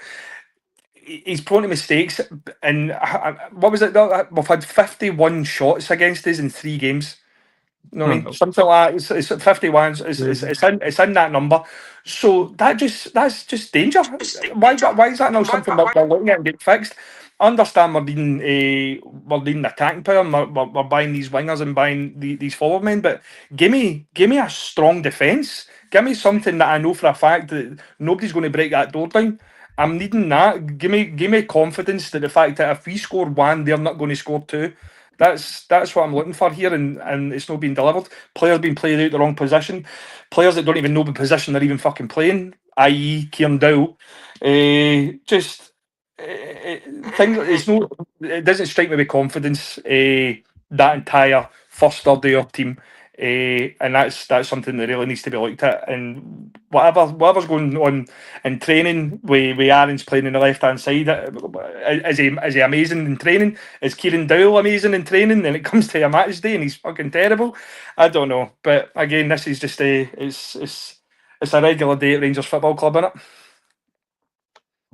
he's prone to mistakes. And what was it? We've had 51 shots against us in 3 games. You know what I mean? Something like that. It's 51. It's in that number. So that's just danger. Why is that not something that we're looking at and get fixed? I understand we're needing attacking power. We're buying these wingers and buying these forward men, but give me a strong defence. Give me something that I know for a fact that nobody's going to break that door down. I'm needing that. Give me confidence that the fact that if we score 1, they're not going to score 2. That's what I'm looking for here, and it's not being delivered. Players being played out the wrong position. Players that don't even know the position they're even fucking playing, i.e. Kieran Dowell. It doesn't strike me with confidence. That entire first third of your team, and that's something that really needs to be looked at. And whatever's going on in training, with Aaron's playing on the left hand side, is he amazing in training? Is Kieran Dowell amazing in training? Then it comes to a match day and he's fucking terrible. I don't know, but again, this is just it's a regular day at Rangers Football Club, isn't it?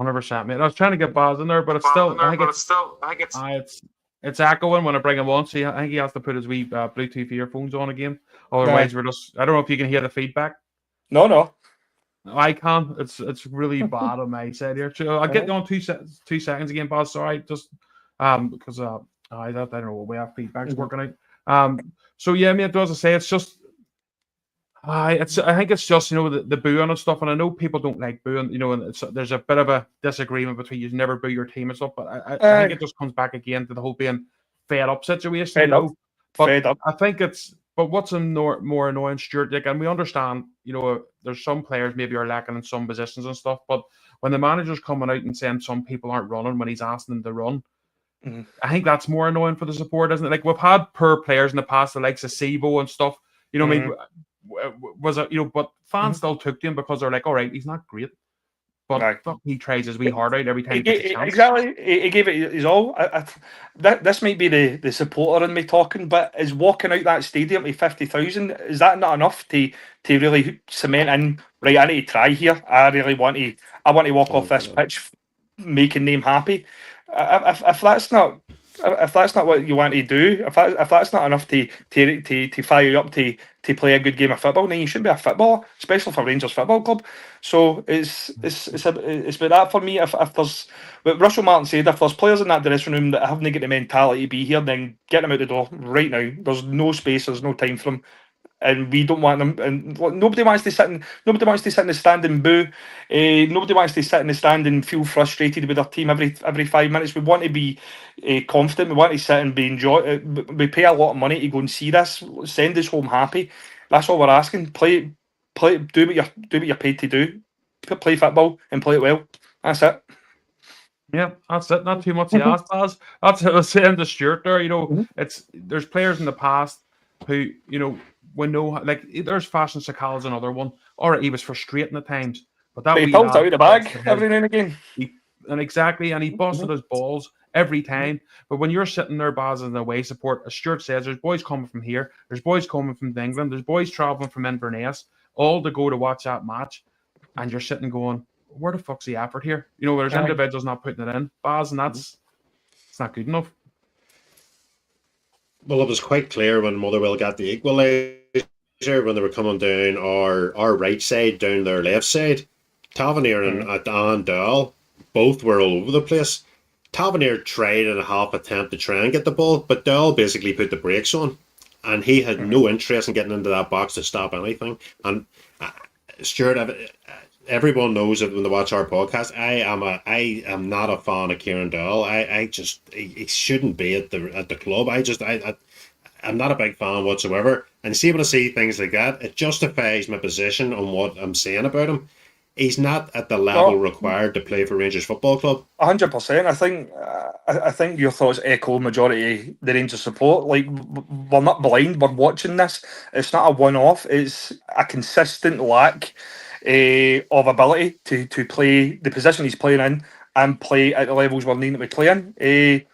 100%, mate. I was trying to get Baz in there, but it's still. I think it's echoing when I bring him on. So I think he has to put his wee Bluetooth earphones on again. Otherwise, we're just. I don't know if you can hear the feedback. No. I can. It's really bad on my side here. So I'll get you on 2 seconds again, Baz. Sorry, just Because I don't know what we have feedback's working out. So yeah, mate, as I say, it's just. I think it's just the booing and stuff, and I know people don't like booing, and there's a bit of a disagreement between you never boo your team and stuff, but I think it just comes back again to the whole being fed up situation, Fed up. But Fed up. I think but what's more annoying, Stuart, and we understand, there's some players maybe are lacking in some positions and stuff, but when the manager's coming out and saying some people aren't running when he's asking them to run, I think that's more annoying for the support, isn't it? Like we've had poor players in the past, the likes of Sibo and stuff, maybe. Was it, but fans still took to him because they're like, all right, he's not great, but he tries his wee heart out every time he gets a chance. Exactly, he gave it his all. This might be the supporter in me talking, but is walking out that stadium to 50,000, is that not enough to really cement in? Right, I need to try here. I want to walk off this pitch, making them happy. If that's not what you want to do, if that's not enough to fire you up to play a good game of football, then you shouldn't be a footballer, especially for Rangers Football Club. So it's about that for me. If there's what Russell Martin said, if there's players in that dressing room that haven't got the mentality to be here, then get them out the door right now. There's no space, there's no time for them. And we don't want them. And nobody wants to sit in the stand and boo. Nobody wants to sit in the stand and feel frustrated with their team every 5 minutes. We want to be confident. We want to sit and be enjoy. We pay a lot of money to go and see this. Send us home happy. That's all we're asking. Play. Do what you're paid to do. Play football and play it well. That's it. Yeah, that's it. Not too much to ask, Baz. That's what I was saying to Stuart there. There's players in the past who we know, like there's Fashion Sakala's another one. All right, he was frustrating at times, but he pulls out the bag every now and again. He busted his balls every time. But when you're sitting there, Baz, in the away support, as Stuart says, there's boys coming from here, there's boys coming from England, there's boys traveling from Inverness, all to go to watch that match, and you're sitting going, where the fuck's the effort here? There's individuals not putting it in, Baz, and it's not good enough. Well, it was quite clear when Motherwell got the equaliser when they were coming down our right side, down their left side. Tavernier and Dowell both were all over the place. Tavernier tried in a half attempt to try and get the ball, but Dowell basically put the brakes on, and he had no interest in getting into that box to stop anything. And Stuart, everyone knows that when they watch our podcast, I am not a fan of Kieran Dowell. He shouldn't be at the club. I'm not a big fan whatsoever. And see, when I see things like that, it justifies my position on what I'm saying about him. He's not at the level required to play for Rangers Football Club. 100%. I think your thoughts echo majority the Rangers support. Like, we're not blind. We're watching this. It's not a one-off. It's a consistent lack of ability to play the position he's playing in and play at the levels we're needing to play in.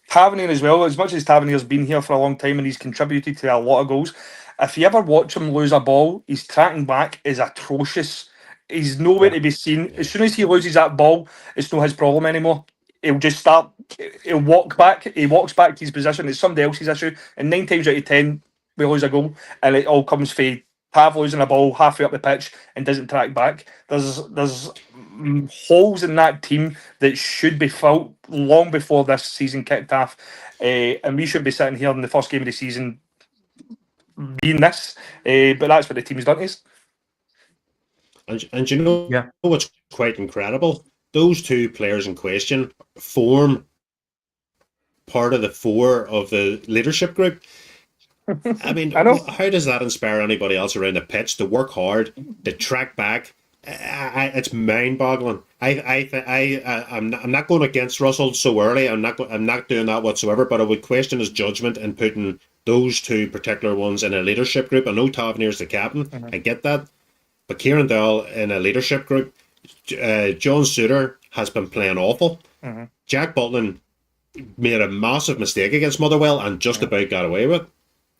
Tavernier as well, as much as Tavernier's been here for a long time and he's contributed to a lot of goals, if you ever watch him lose a ball, his tracking back is atrocious. He's nowhere to be seen. As soon as he loses that ball, it's not his problem anymore. He'll walk back. He walks back to his position. It's somebody else's issue. And 9 times out of 10, we lose a goal, and it all comes from Tav losing a ball halfway up the pitch and doesn't track back. There's holes in that team that should be filled long before this season kicked off, and we should be sitting here in the first game of the season being this. But that's what the team's done is. And you know what's quite incredible? Those two players in question form part of the 4 of the leadership group. I mean, how does that inspire anybody else around the pitch to work hard, to track back? It's mind-boggling. I'm not going against Russell so early. I'm not doing that whatsoever. But I would question his judgment in putting those two particular ones in a leadership group. I know Tavernier's the captain. I get that. But Kieran Dowell in a leadership group, John Suter has been playing awful. Jack Butland made a massive mistake against Motherwell and just about got away with it.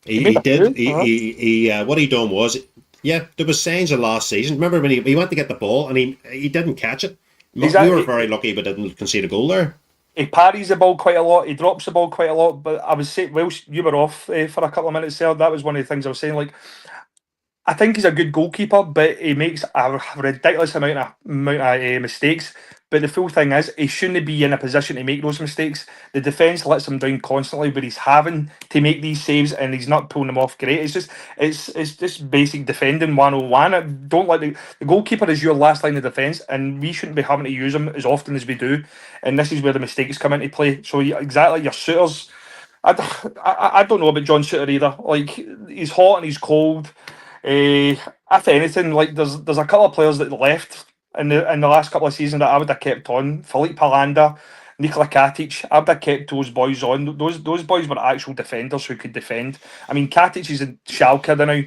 He did. What he done was, there was signs of last season. Remember when he went to get the ball and he didn't catch it. We were very lucky, but didn't concede a goal there. He parries the ball quite a lot. He drops the ball quite a lot. But I was saying, well, you were off for a couple of minutes there. That was one of the things I was saying. Like, I think he's a good goalkeeper, but he makes a ridiculous amount of mistakes. But the full thing is, he shouldn't be in a position to make those mistakes. The defence lets him down constantly, but he's having to make these saves and he's not pulling them off great. It's just basic defending 101. Don't let the goalkeeper is your last line of defence, and we shouldn't be having to use him as often as we do. And this is where the mistakes come into play. So exactly, your suitors. I don't know about John Suter either. Like, he's hot and he's cold. If anything, like there's a couple of players that left in the last couple of seasons that I would have kept on. Philippe Palanda, Nikola Katic. I would have kept those boys on. Those boys were actual defenders who could defend. I mean, Katic is in Schalke now.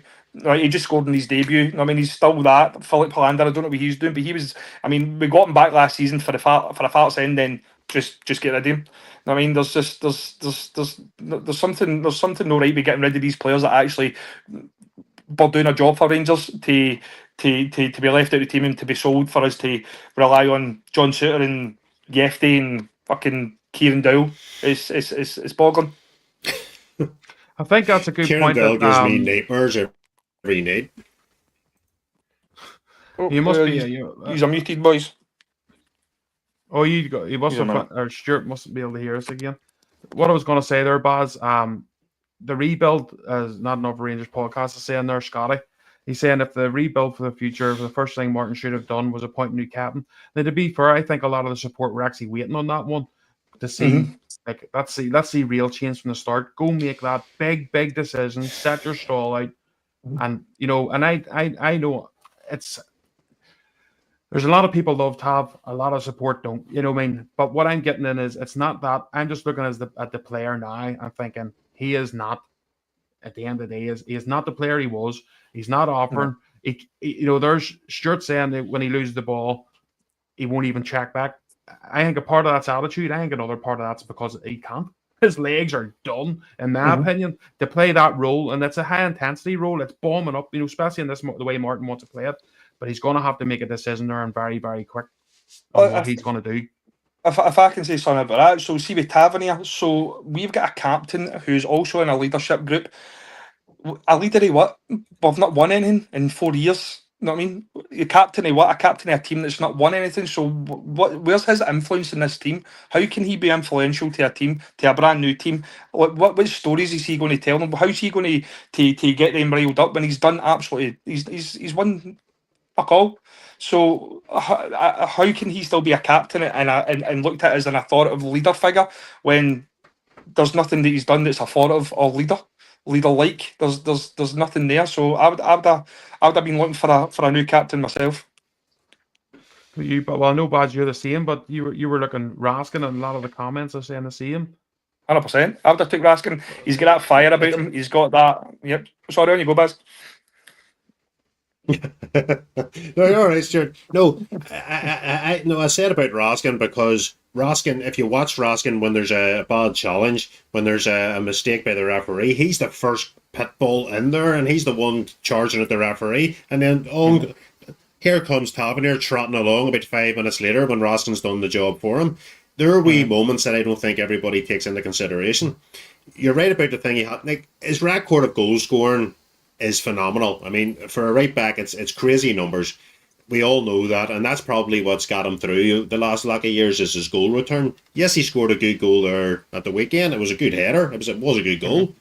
Right, he just scored in his debut. I mean, he's still that. Philippe Palanda, I don't know what he's doing, but he was. I mean, we got him back last season for a fart's end, then just get rid of him. I mean, there's something no right with getting rid of these players that actually were doing a job for Rangers to be left out of the team and to be sold for us to rely on John Suter and Yefty and fucking Kieran Dowell. It's boggling. I think that's a good Kieran point. Dowell gives me nightmares every night. You must be. He's unmuted, boys. Oh, he must have. Or Stuart mustn't be able to hear us again. What I was going to say there, Baz. The rebuild, as not enough Rangers podcast is saying there, Scotty. He's saying if the rebuild for the future, the first thing Martin should have done was appoint a new captain. Now, to be fair, I think a lot of the support were actually waiting on that one to see. Like, let's see real change from the start. Go make that big decision. Set your stall out, and I know it's. There's a lot of people love to have a lot of support, don't you know what I mean? But what I'm getting in is it's not that. I'm just looking at the player now. I'm thinking he is not. At the end of the day, he is not the player he was. He's not offering. There's Stuart saying that when he loses the ball, he won't even check back. I think a part of that's attitude. I think another part of that's because he can't. His legs are done, in my opinion, to play that role, and it's a high intensity role. It's bombing up, especially in the way Martin wants to play it. But he's going to have to make a decision there and very, very quick on what he's going to do. If I can say something about that, so see with Tavernier, so we've got a captain who's also in a leadership group. A leader of what? We've not won anything in 4 years. You know what I mean? A captain of what? A captain of a team that's not won anything. So where's his influence in this team? How can he be influential to a team, to a brand new team? What stories is he going to tell them? How's he going to get them riled up when he's done absolutely? He's won fuck all. So how can he still be a captain and looked at as an authoritative leader figure when there's nothing that he's done that's authoritative or leader-like? There's nothing there. So I would have been looking for a new captain myself. I know, Badge, you're the same, but you were looking Raskin, and a lot of the comments are saying the same. 100%. I would have took Raskin. He's got that fire about him. He's got that. Yep. Sorry, on you go, Baz. No, you're all right, Stuart. No, I said about Raskin because Raskin, if you watch Raskin when there's a bad challenge, when there's a mistake by the referee, he's the first pit bull in there, and he's the one charging at the referee, and then here comes Tavernier trotting along about 5 minutes later when Raskin's done the job for him. There are wee moments that I don't think everybody takes into consideration. You're right about the thing he had. Like, his record of goal scoring is phenomenal. I mean, for a right back, it's crazy numbers. We all know that, and that's probably what's got him through the last lot of years is his goal return. Yes, he scored a good goal there at the weekend. It was a good header. It was a good goal.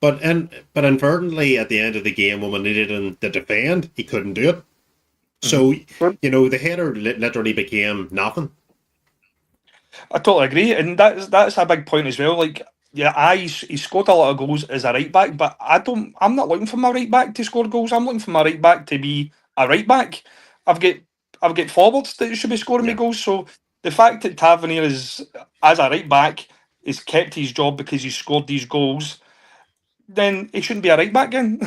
But inadvertently, at the end of the game, when we needed him to defend, he couldn't do it. So, the header literally became nothing. I totally agree, and that's a big point as well. Like, yeah, he scored a lot of goals as a right back, but I'm not looking for my right back to score goals. I'm looking for my right back to be a right back. I've got forwards that should be scoring me goals. So the fact that Tavernier is as a right back has kept his job because he scored these goals, then he shouldn't be a right back again.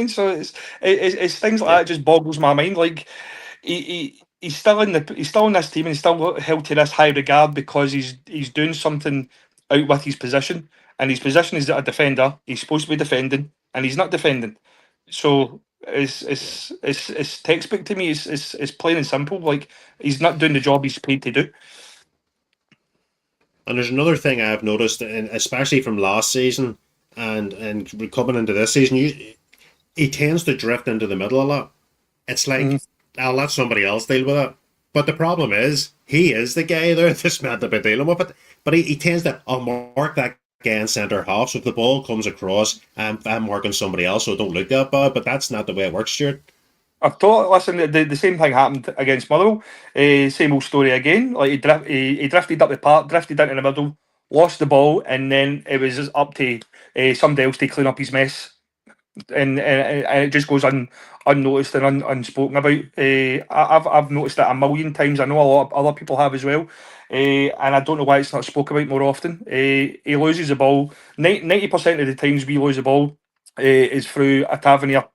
So it's things like that just boggles my mind. Like he's still in this team and he's still held to this high regard because he's doing something out with his position, and his position is a defender. He's supposed to be defending, and he's not defending. So it's textbook to me. It's plain and simple. Like, he's not doing the job he's paid to do. And there's another thing I've noticed, and especially from last season and coming into this season, he tends to drift into the middle a lot. It's like, I'll let somebody else deal with it. But the problem is, he is the guy there that's meant to be dealing with it. But he tends to mark that guy in centre half. So if the ball comes across, I'm marking somebody else, so don't look that bad. But that's not the way it works, Stuart. I've thought, listen, the same thing happened against Motherwell. Same old story again. Like he drifted up the park, drifted into the middle, lost the ball, and then it was just up to somebody else to clean up his mess. And it just goes unnoticed and unspoken about. I've noticed that a million times. I know a lot of other people have as well, and I don't know why it's not spoke about more often. He loses the ball 90% of the times we lose the ball is through a Tavernier.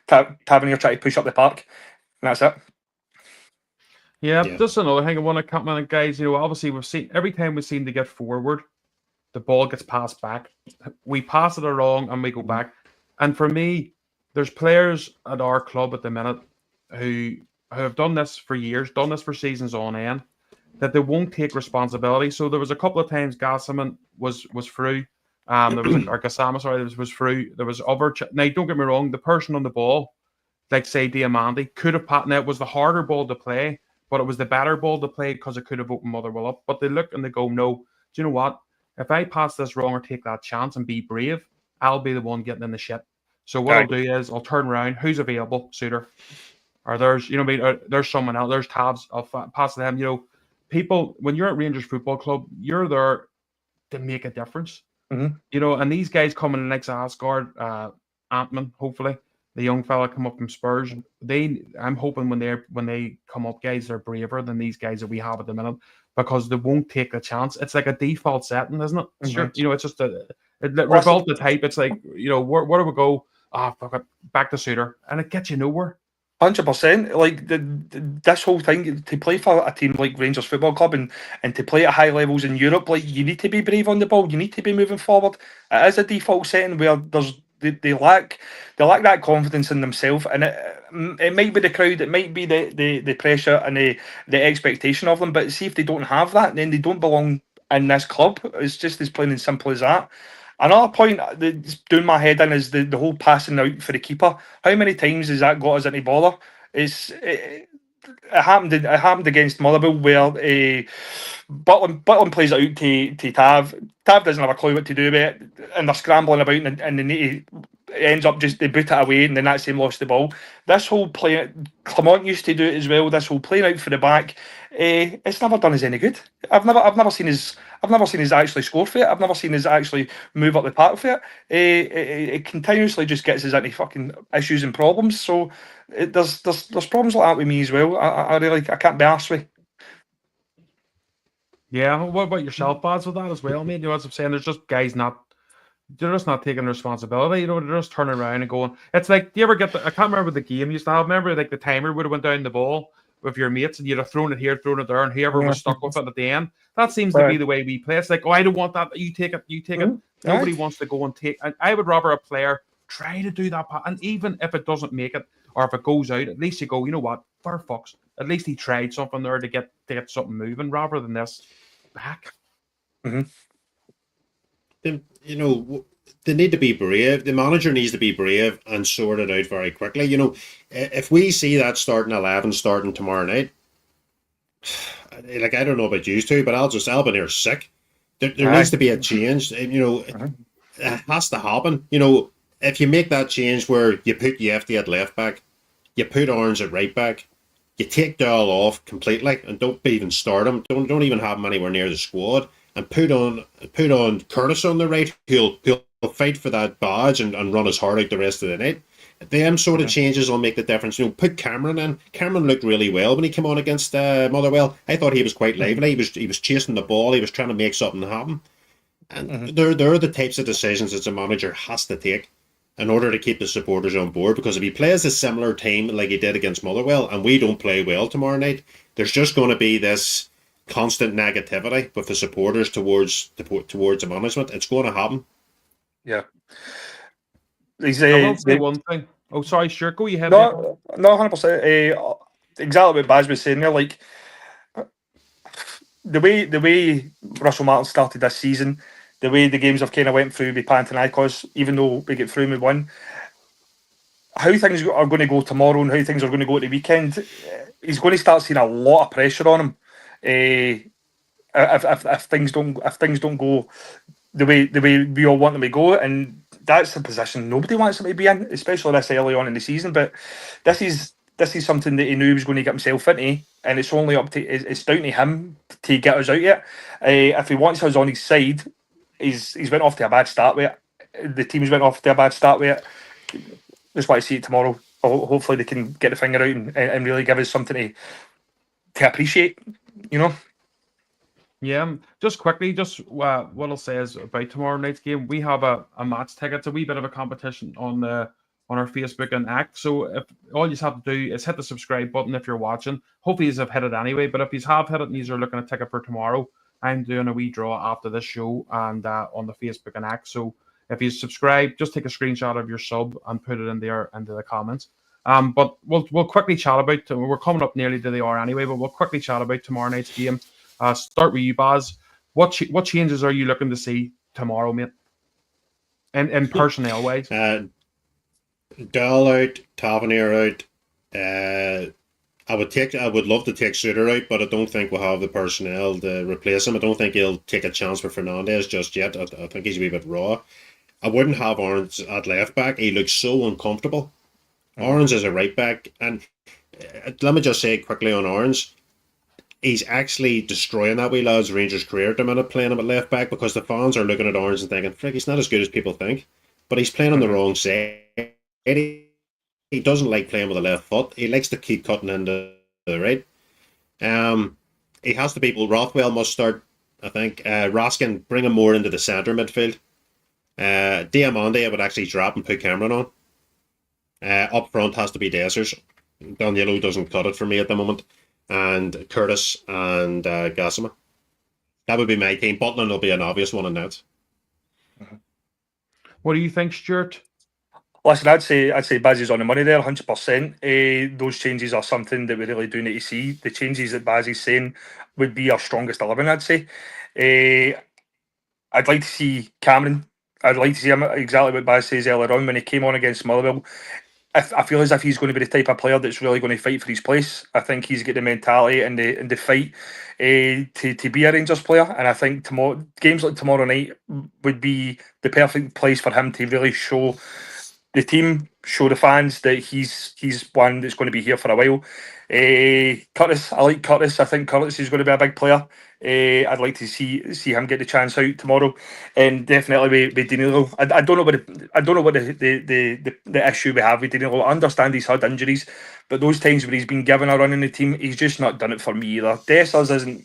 Tavernier trying to push up the park, and that's it. Yeah, just another thing I want to comment, guys. Obviously we've seen every time we seem to get forward, the ball gets passed back. We pass it along and we go back. And for me, there's players at our club at the minute who have done this for years, done this for seasons on end, that they won't take responsibility. So there was a couple of times Gassaman was through. There was or Gassama, sorry, was through. There was other. Now, don't get me wrong, the person on the ball, like say Diamandi, could have patted it. Was the harder ball to play, but it was the better ball to play because it could have opened Motherwell up. But they look and they go, no, do you know what? If I pass this wrong or take that chance and be brave, I'll be the one getting in the shit. So what I'll do is I'll turn around. Who's available? Suitor. Or there's, there's someone else. There's tabs. I'll pass to them. People, when you're at Rangers Football Club, you're there to make a difference. Mm-hmm. And these guys coming in next Asgard, Antman, hopefully, the young fella come up from Spurs. I'm hoping when they come up, guys, they're braver than these guys that we have at the minute because they won't take the chance. It's like a default setting, isn't it? Mm-hmm. Sure, it's just revolt the type. It's like, where do we go? Fuck it, back to Suitor, and it gets you nowhere. 100%. Like this whole thing to play for a team like Rangers Football Club and to play at high levels in Europe, like you need to be brave on the ball. You need to be moving forward. It is a default setting where they lack that confidence in themselves, and it might be the crowd, it might be the pressure and the expectation of them. But see, if they don't have that, then they don't belong in this club. It's just as plain and simple as that. Another point that's doing my head in is the whole passing out for the keeper. How many times has that got us into bother? It happened. It happened against Motherwell where Butland plays it out to Tav. Tav doesn't have a clue what to do with it, and they're scrambling about, and they need to, it ends up just they boot it away, and then that same lost the ball. This whole play, Clement used to do it as well. This whole playing out for the back, it's never done us any good. I've never seen us actually score for it. I've never seen us actually move up the park for it. It continuously just gets us into fucking issues and problems. So there's problems like that with me as well. I can't be arsed with. Yeah, what about yourself, Bads, with that as well, mate? As I'm saying, there's just guys they're just not taking responsibility. They're just turning around and going. It's like, do you ever get I can't remember the game you used to have. Remember, like the timer would have went down the ball with your mates, and you'd have thrown it here, thrown it there, and whoever was stuck with it at the end. That seems to be the way we play. It's like, I don't want that. You take it. Nobody wants to go and take. And I would rather a player try to do that, and even if it doesn't make it or if it goes out, at least you go, you know what, for fucks. At least he tried something there to get something moving, rather than this back. Mm-hmm. They need to be brave. The manager needs to be brave and sort it out very quickly. If we see that starting 11 starting tomorrow night, like, I don't know about you two, but I'll be near sick. There needs to be a change. It has to happen. If you make that change where you put Yefty at left back, you put Orange at right back, you take Dowell off completely and don't even start him. Don't even have him anywhere near the squad, and put on Curtis on the right, who'll fight for that badge and run his heart out the rest of the night. Them sort of changes will make the difference. Put Cameron in. Cameron looked really well when he came on against Motherwell. I thought he was quite lively. He was chasing the ball. He was trying to make something happen. And they're the types of decisions that a manager has to take in order to keep the supporters on board. Because if he plays a similar team like he did against Motherwell and we don't play well tomorrow night, there's just going to be this constant negativity with the supporters towards the management. It's going to happen. Yeah. I will say one thing. Oh, sorry, sure. Go ahead. No, 100%. Exactly what Baz was saying there. Like the way Russell Martin started this season, the way the games have kind of went through with Panathinaikos, even though we get through and we won, how things are going to go tomorrow and how things are going to go at the weekend, he's going to start seeing a lot of pressure on him. If things don't go the way we all want them to go, and that's the position nobody wants him to be in, especially this early on in the season. But this is something that he knew he was going to get himself into, and it's only up to it's down to him to get us out yet. If he wants us on his side, he's went off to a bad start with it. The team's went off to a bad start with it. Just want to see it tomorrow. Hopefully they can get the finger out and really give us something to appreciate, you know. Yeah, just quickly, what I'll say is about tomorrow night's game. We have a match ticket. It's a wee bit of a competition on our Facebook and Act. So if all you have to do is hit the subscribe button if you're watching. Hopefully you have hit it anyway. But if you have hit it and you are looking at a ticket for tomorrow, I'm doing a wee draw after this show and on the Facebook and Act. So if you subscribe, just take a screenshot of your sub and put it in there into the comments. But we'll quickly chat about. We're coming up nearly to the hour anyway. But we'll quickly chat about tomorrow night's game. Start with you, Baz. What changes are you looking to see tomorrow, mate? In personnel wise, Dahl out, Tavernier out. I would love to take Suter out, but I don't think we'll have the personnel to replace him. I don't think he'll take a chance for Fernandez just yet. I think he's a wee bit raw. I wouldn't have Orange at left back. He looks so uncomfortable. Orange is a right back, and let me just say quickly on Orange. He's actually destroying that wee lad's Rangers career at the minute, playing him at left back, because the fans are looking at Orange and thinking, frick, he's not as good as people think. But he's playing on the wrong side. He doesn't like playing with the left foot. He likes to keep cutting into the right. He has the people. Rothwell must start, I think. Raskin, bring him more into the centre midfield. Diamande, I would actually drop and put Cameron on. Up front has to be Dessers. Danilo doesn't cut it for me at the moment. And Curtis and Gassama. That would be my team. Butland will be an obvious one in that. What do you think, Stuart? Listen, I'd say Baz is on the money there, 100%. Those changes are something that we really do need to see. The changes that Baz is saying would be our strongest 11, I'd say. I'd like to see Cameron. I'd like to see him exactly what Baz says earlier on when he came on against Motherwell. I feel as if he's going to be the type of player that's really going to fight for his place. I think he's got the mentality and the fight to be a Rangers player. And I think games like tomorrow night would be the perfect place for him to really show the team, show the fans that he's one that's going to be here for a while. Curtis, I like Curtis. I think Curtis is going to be a big player. I'd like to see him get the chance out tomorrow, and definitely with Danilo. I don't know what the issue we have with Danilo. I understand he's had injuries, but those times where he's been given a run in the team, he's just not done it for me either. Dessers isn't.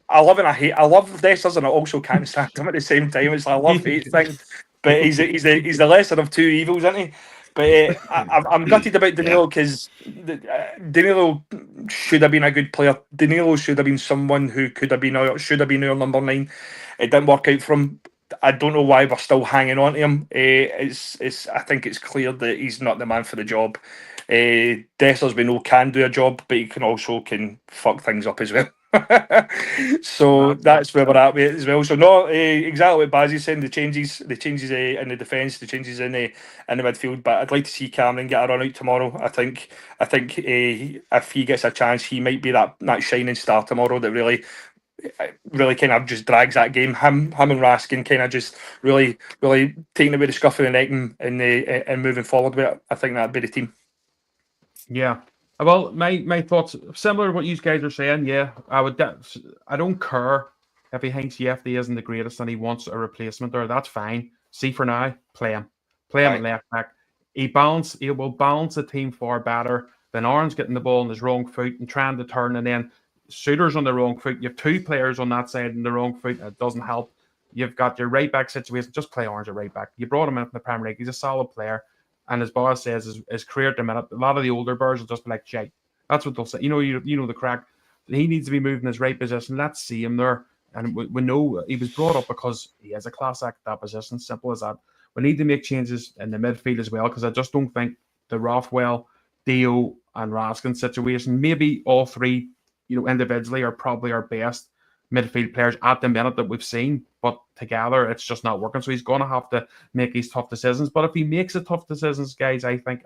I love and I hate. I love Dessers, and I also can't stand him at the same time. It's like a love-hate thing. But he's the lesser of two evils, isn't he? But I'm gutted about Danilo because Danilo should have been a good player. Danilo should have been someone who should have been our number 9. It didn't work out for him. I don't know why we're still hanging on to him. I think it's clear that he's not the man for the job. Dessers, we know, can do a job, but he can fuck things up as well. So that's where we're at with it as well. So no, exactly what Bazzy's saying. The changes in the defence, the changes in the midfield. But I'd like to see Cameron get a run out tomorrow. I think if he gets a chance, he might be that shining star tomorrow that really kind of just drags that game. Him and Raskin kind of just really taking away the scuff of the neck and moving forward with it. I think that'd be the team. Yeah. Well, my thoughts similar to what you guys are saying. Yeah, I don't care if he thinks Yefty isn't the greatest and he wants a replacement there. That's fine. See, for now, play him at left back. He will balance the team far better than Orange getting the ball on his wrong foot and trying to turn, and then Suter's on the wrong foot. You have 2 players on that side on the wrong foot. It doesn't help. You've got your right back situation. Just play Orange at right back. You brought him in from the Premier League. He's a solid player. And as boss says, his career at the minute, a lot of the older birds will just be like, "Jay." That's what they'll say. You know the crack. He needs to be moved in his right position. Let's see him there. And we know he was brought up because he has a class act at that position. Simple as that. We need to make changes in the midfield as well, because I just don't think the Rothwell, Dio, and Raskin situation, maybe all 3, individually are probably our best. midfield players at the minute that we've seen, but together it's just not working. So he's going to have to make these tough decisions. But if he makes the tough decisions, guys, I think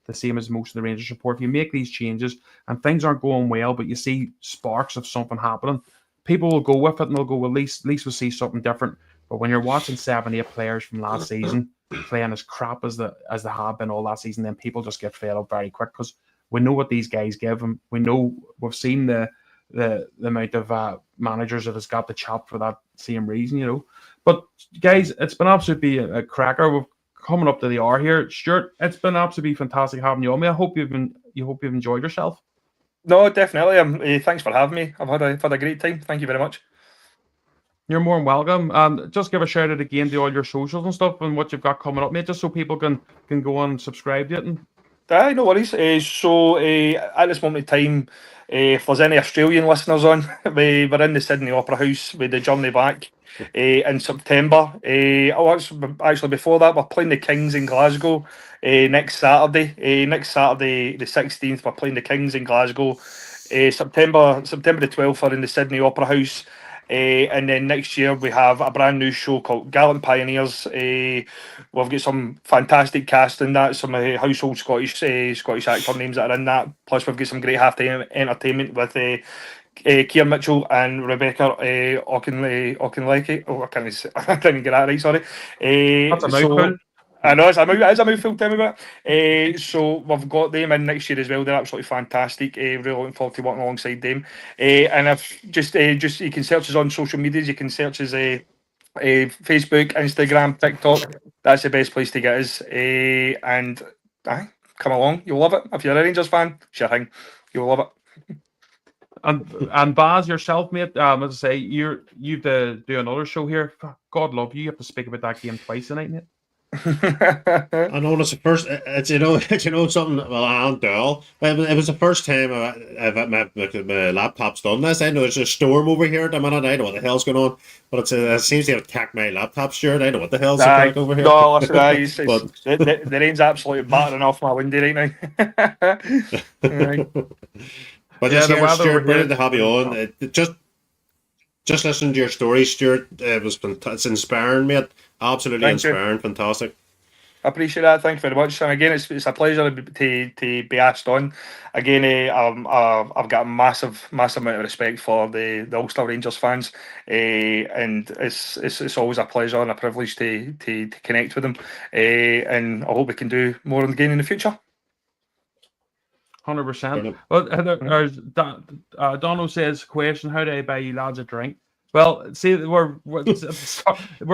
the same as most of the Rangers support, if you make these changes and things aren't going well, but you see sparks of something happening, people will go with it and they'll go, well, at least we'll see something different. But when you're watching 7-8 players from last season playing as crap as they have been all last season, then people just get fed up very quick, because we know what these guys give them. We've seen the amount of managers that has got the chop for that same reason, But guys, it's been absolutely a cracker. We're coming up to the hour here. Stuart, it's been absolutely fantastic having you on me. I hope you've enjoyed yourself. No, definitely. Thanks for having me. I've had a great time. Thank you very much. You're more than welcome. And just give a shout out again to all your socials and stuff and what you've got coming up, mate, just so people can go on and subscribe to it. And No worries. So at this moment in time, if there's any Australian listeners on, we're in the Sydney Opera House with the journey back in September. Actually, before that, we're playing the Kings in Glasgow next Saturday. Next Saturday, the 16th, we're playing the Kings in Glasgow. September the 12th, we're in the Sydney Opera House. And then next year we have a brand new show called Gallant Pioneers. We've got some fantastic cast in that, some household Scottish actor names that are in that. Plus we've got some great half-time entertainment with Keir Mitchell and Rebecca Auchinlecky. Oh, I can't get that right. Sorry. that's a mouthful. I know it's a mouthful. Tell me about it. So we've got them in next year as well. They're absolutely fantastic. Really looking forward to working alongside them. And if just you can search us on social medias. You can search us Facebook, Instagram, TikTok. That's the best place to get us. And come along, you'll love it. If you're a Rangers fan, sure thing, you'll love it. And Baz, yourself, mate, as I say, you have to do another show here. God love you. You have to speak about that game twice tonight, mate. I know it's the first. It's something. Well, Alan Dell. It was the first time my laptop's done this. I know it's a storm over here at the minute. I know what the hell's going on, but it seems to have attacked my laptop. Stuart, I know what the hell's going over here. No, listen, the rain's absolutely battering off my window right now. But yeah, Stuart, brilliant to have you on. Just listening to your story, Stuart, it's inspiring, mate. Absolutely inspiring, fantastic. I appreciate that. Thank you very much. And again, it's a pleasure to be asked on. Again, I've got a massive amount of respect for the Ulster Rangers fans, and it's always a pleasure and a privilege to connect with them. And I hope we can do more again in the future. 100%. Well, Donald says, question, how do I buy you lads a drink? Well, see, we're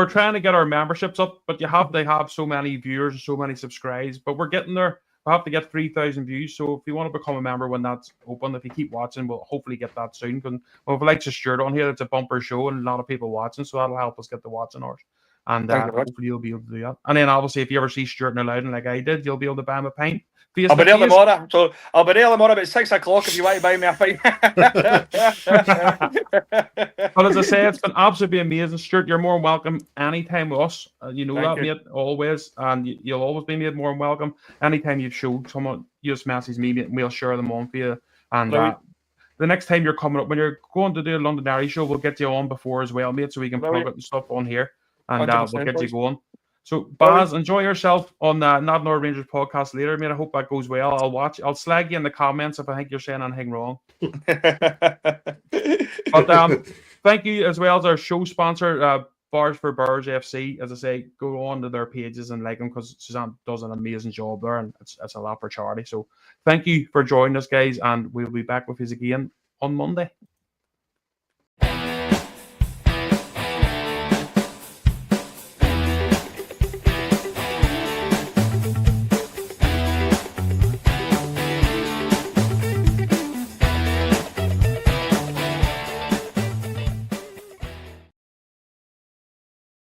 trying to get our memberships up, but you have to have so many viewers and so many subscribes. But we're getting there. We have to get 3,000 views. So if you want to become a member when that's open, if you keep watching, we'll hopefully get that soon. Because if we like to Stuart on here, it's a bumper show and a lot of people watching, so that'll help us get the watching hours. And hopefully you'll be able to do that. And then obviously, if you ever see Stuart in Loudon like I did, you'll be able to buy him a pint. I'll be there tomorrow. So I'll be there tomorrow about 6 o'clock if you want to buy me a pint. But as I say, it's been absolutely amazing, Stuart. You're more than welcome anytime with us. You know that, mate, always. And you'll always be made more than welcome. Anytime you've showed someone, you just message me, and we'll share them on for you. And the next time you're coming up, when you're going to do a Londonderry show, we'll get you on before as well, mate, so we can plug it and stuff on here. And we'll get you going. So, Baz, enjoy yourself on Not Another Rangers podcast later, mate. I hope that goes well. I'll slag you in the comments if I think you're saying anything wrong. But thank you as well as our show sponsor, Bars for Birds FC. As I say, go on to their pages and like them, because Suzanne does an amazing job there, and it's a lot for charity. So thank you for joining us, guys, and we'll be back with you again on Monday.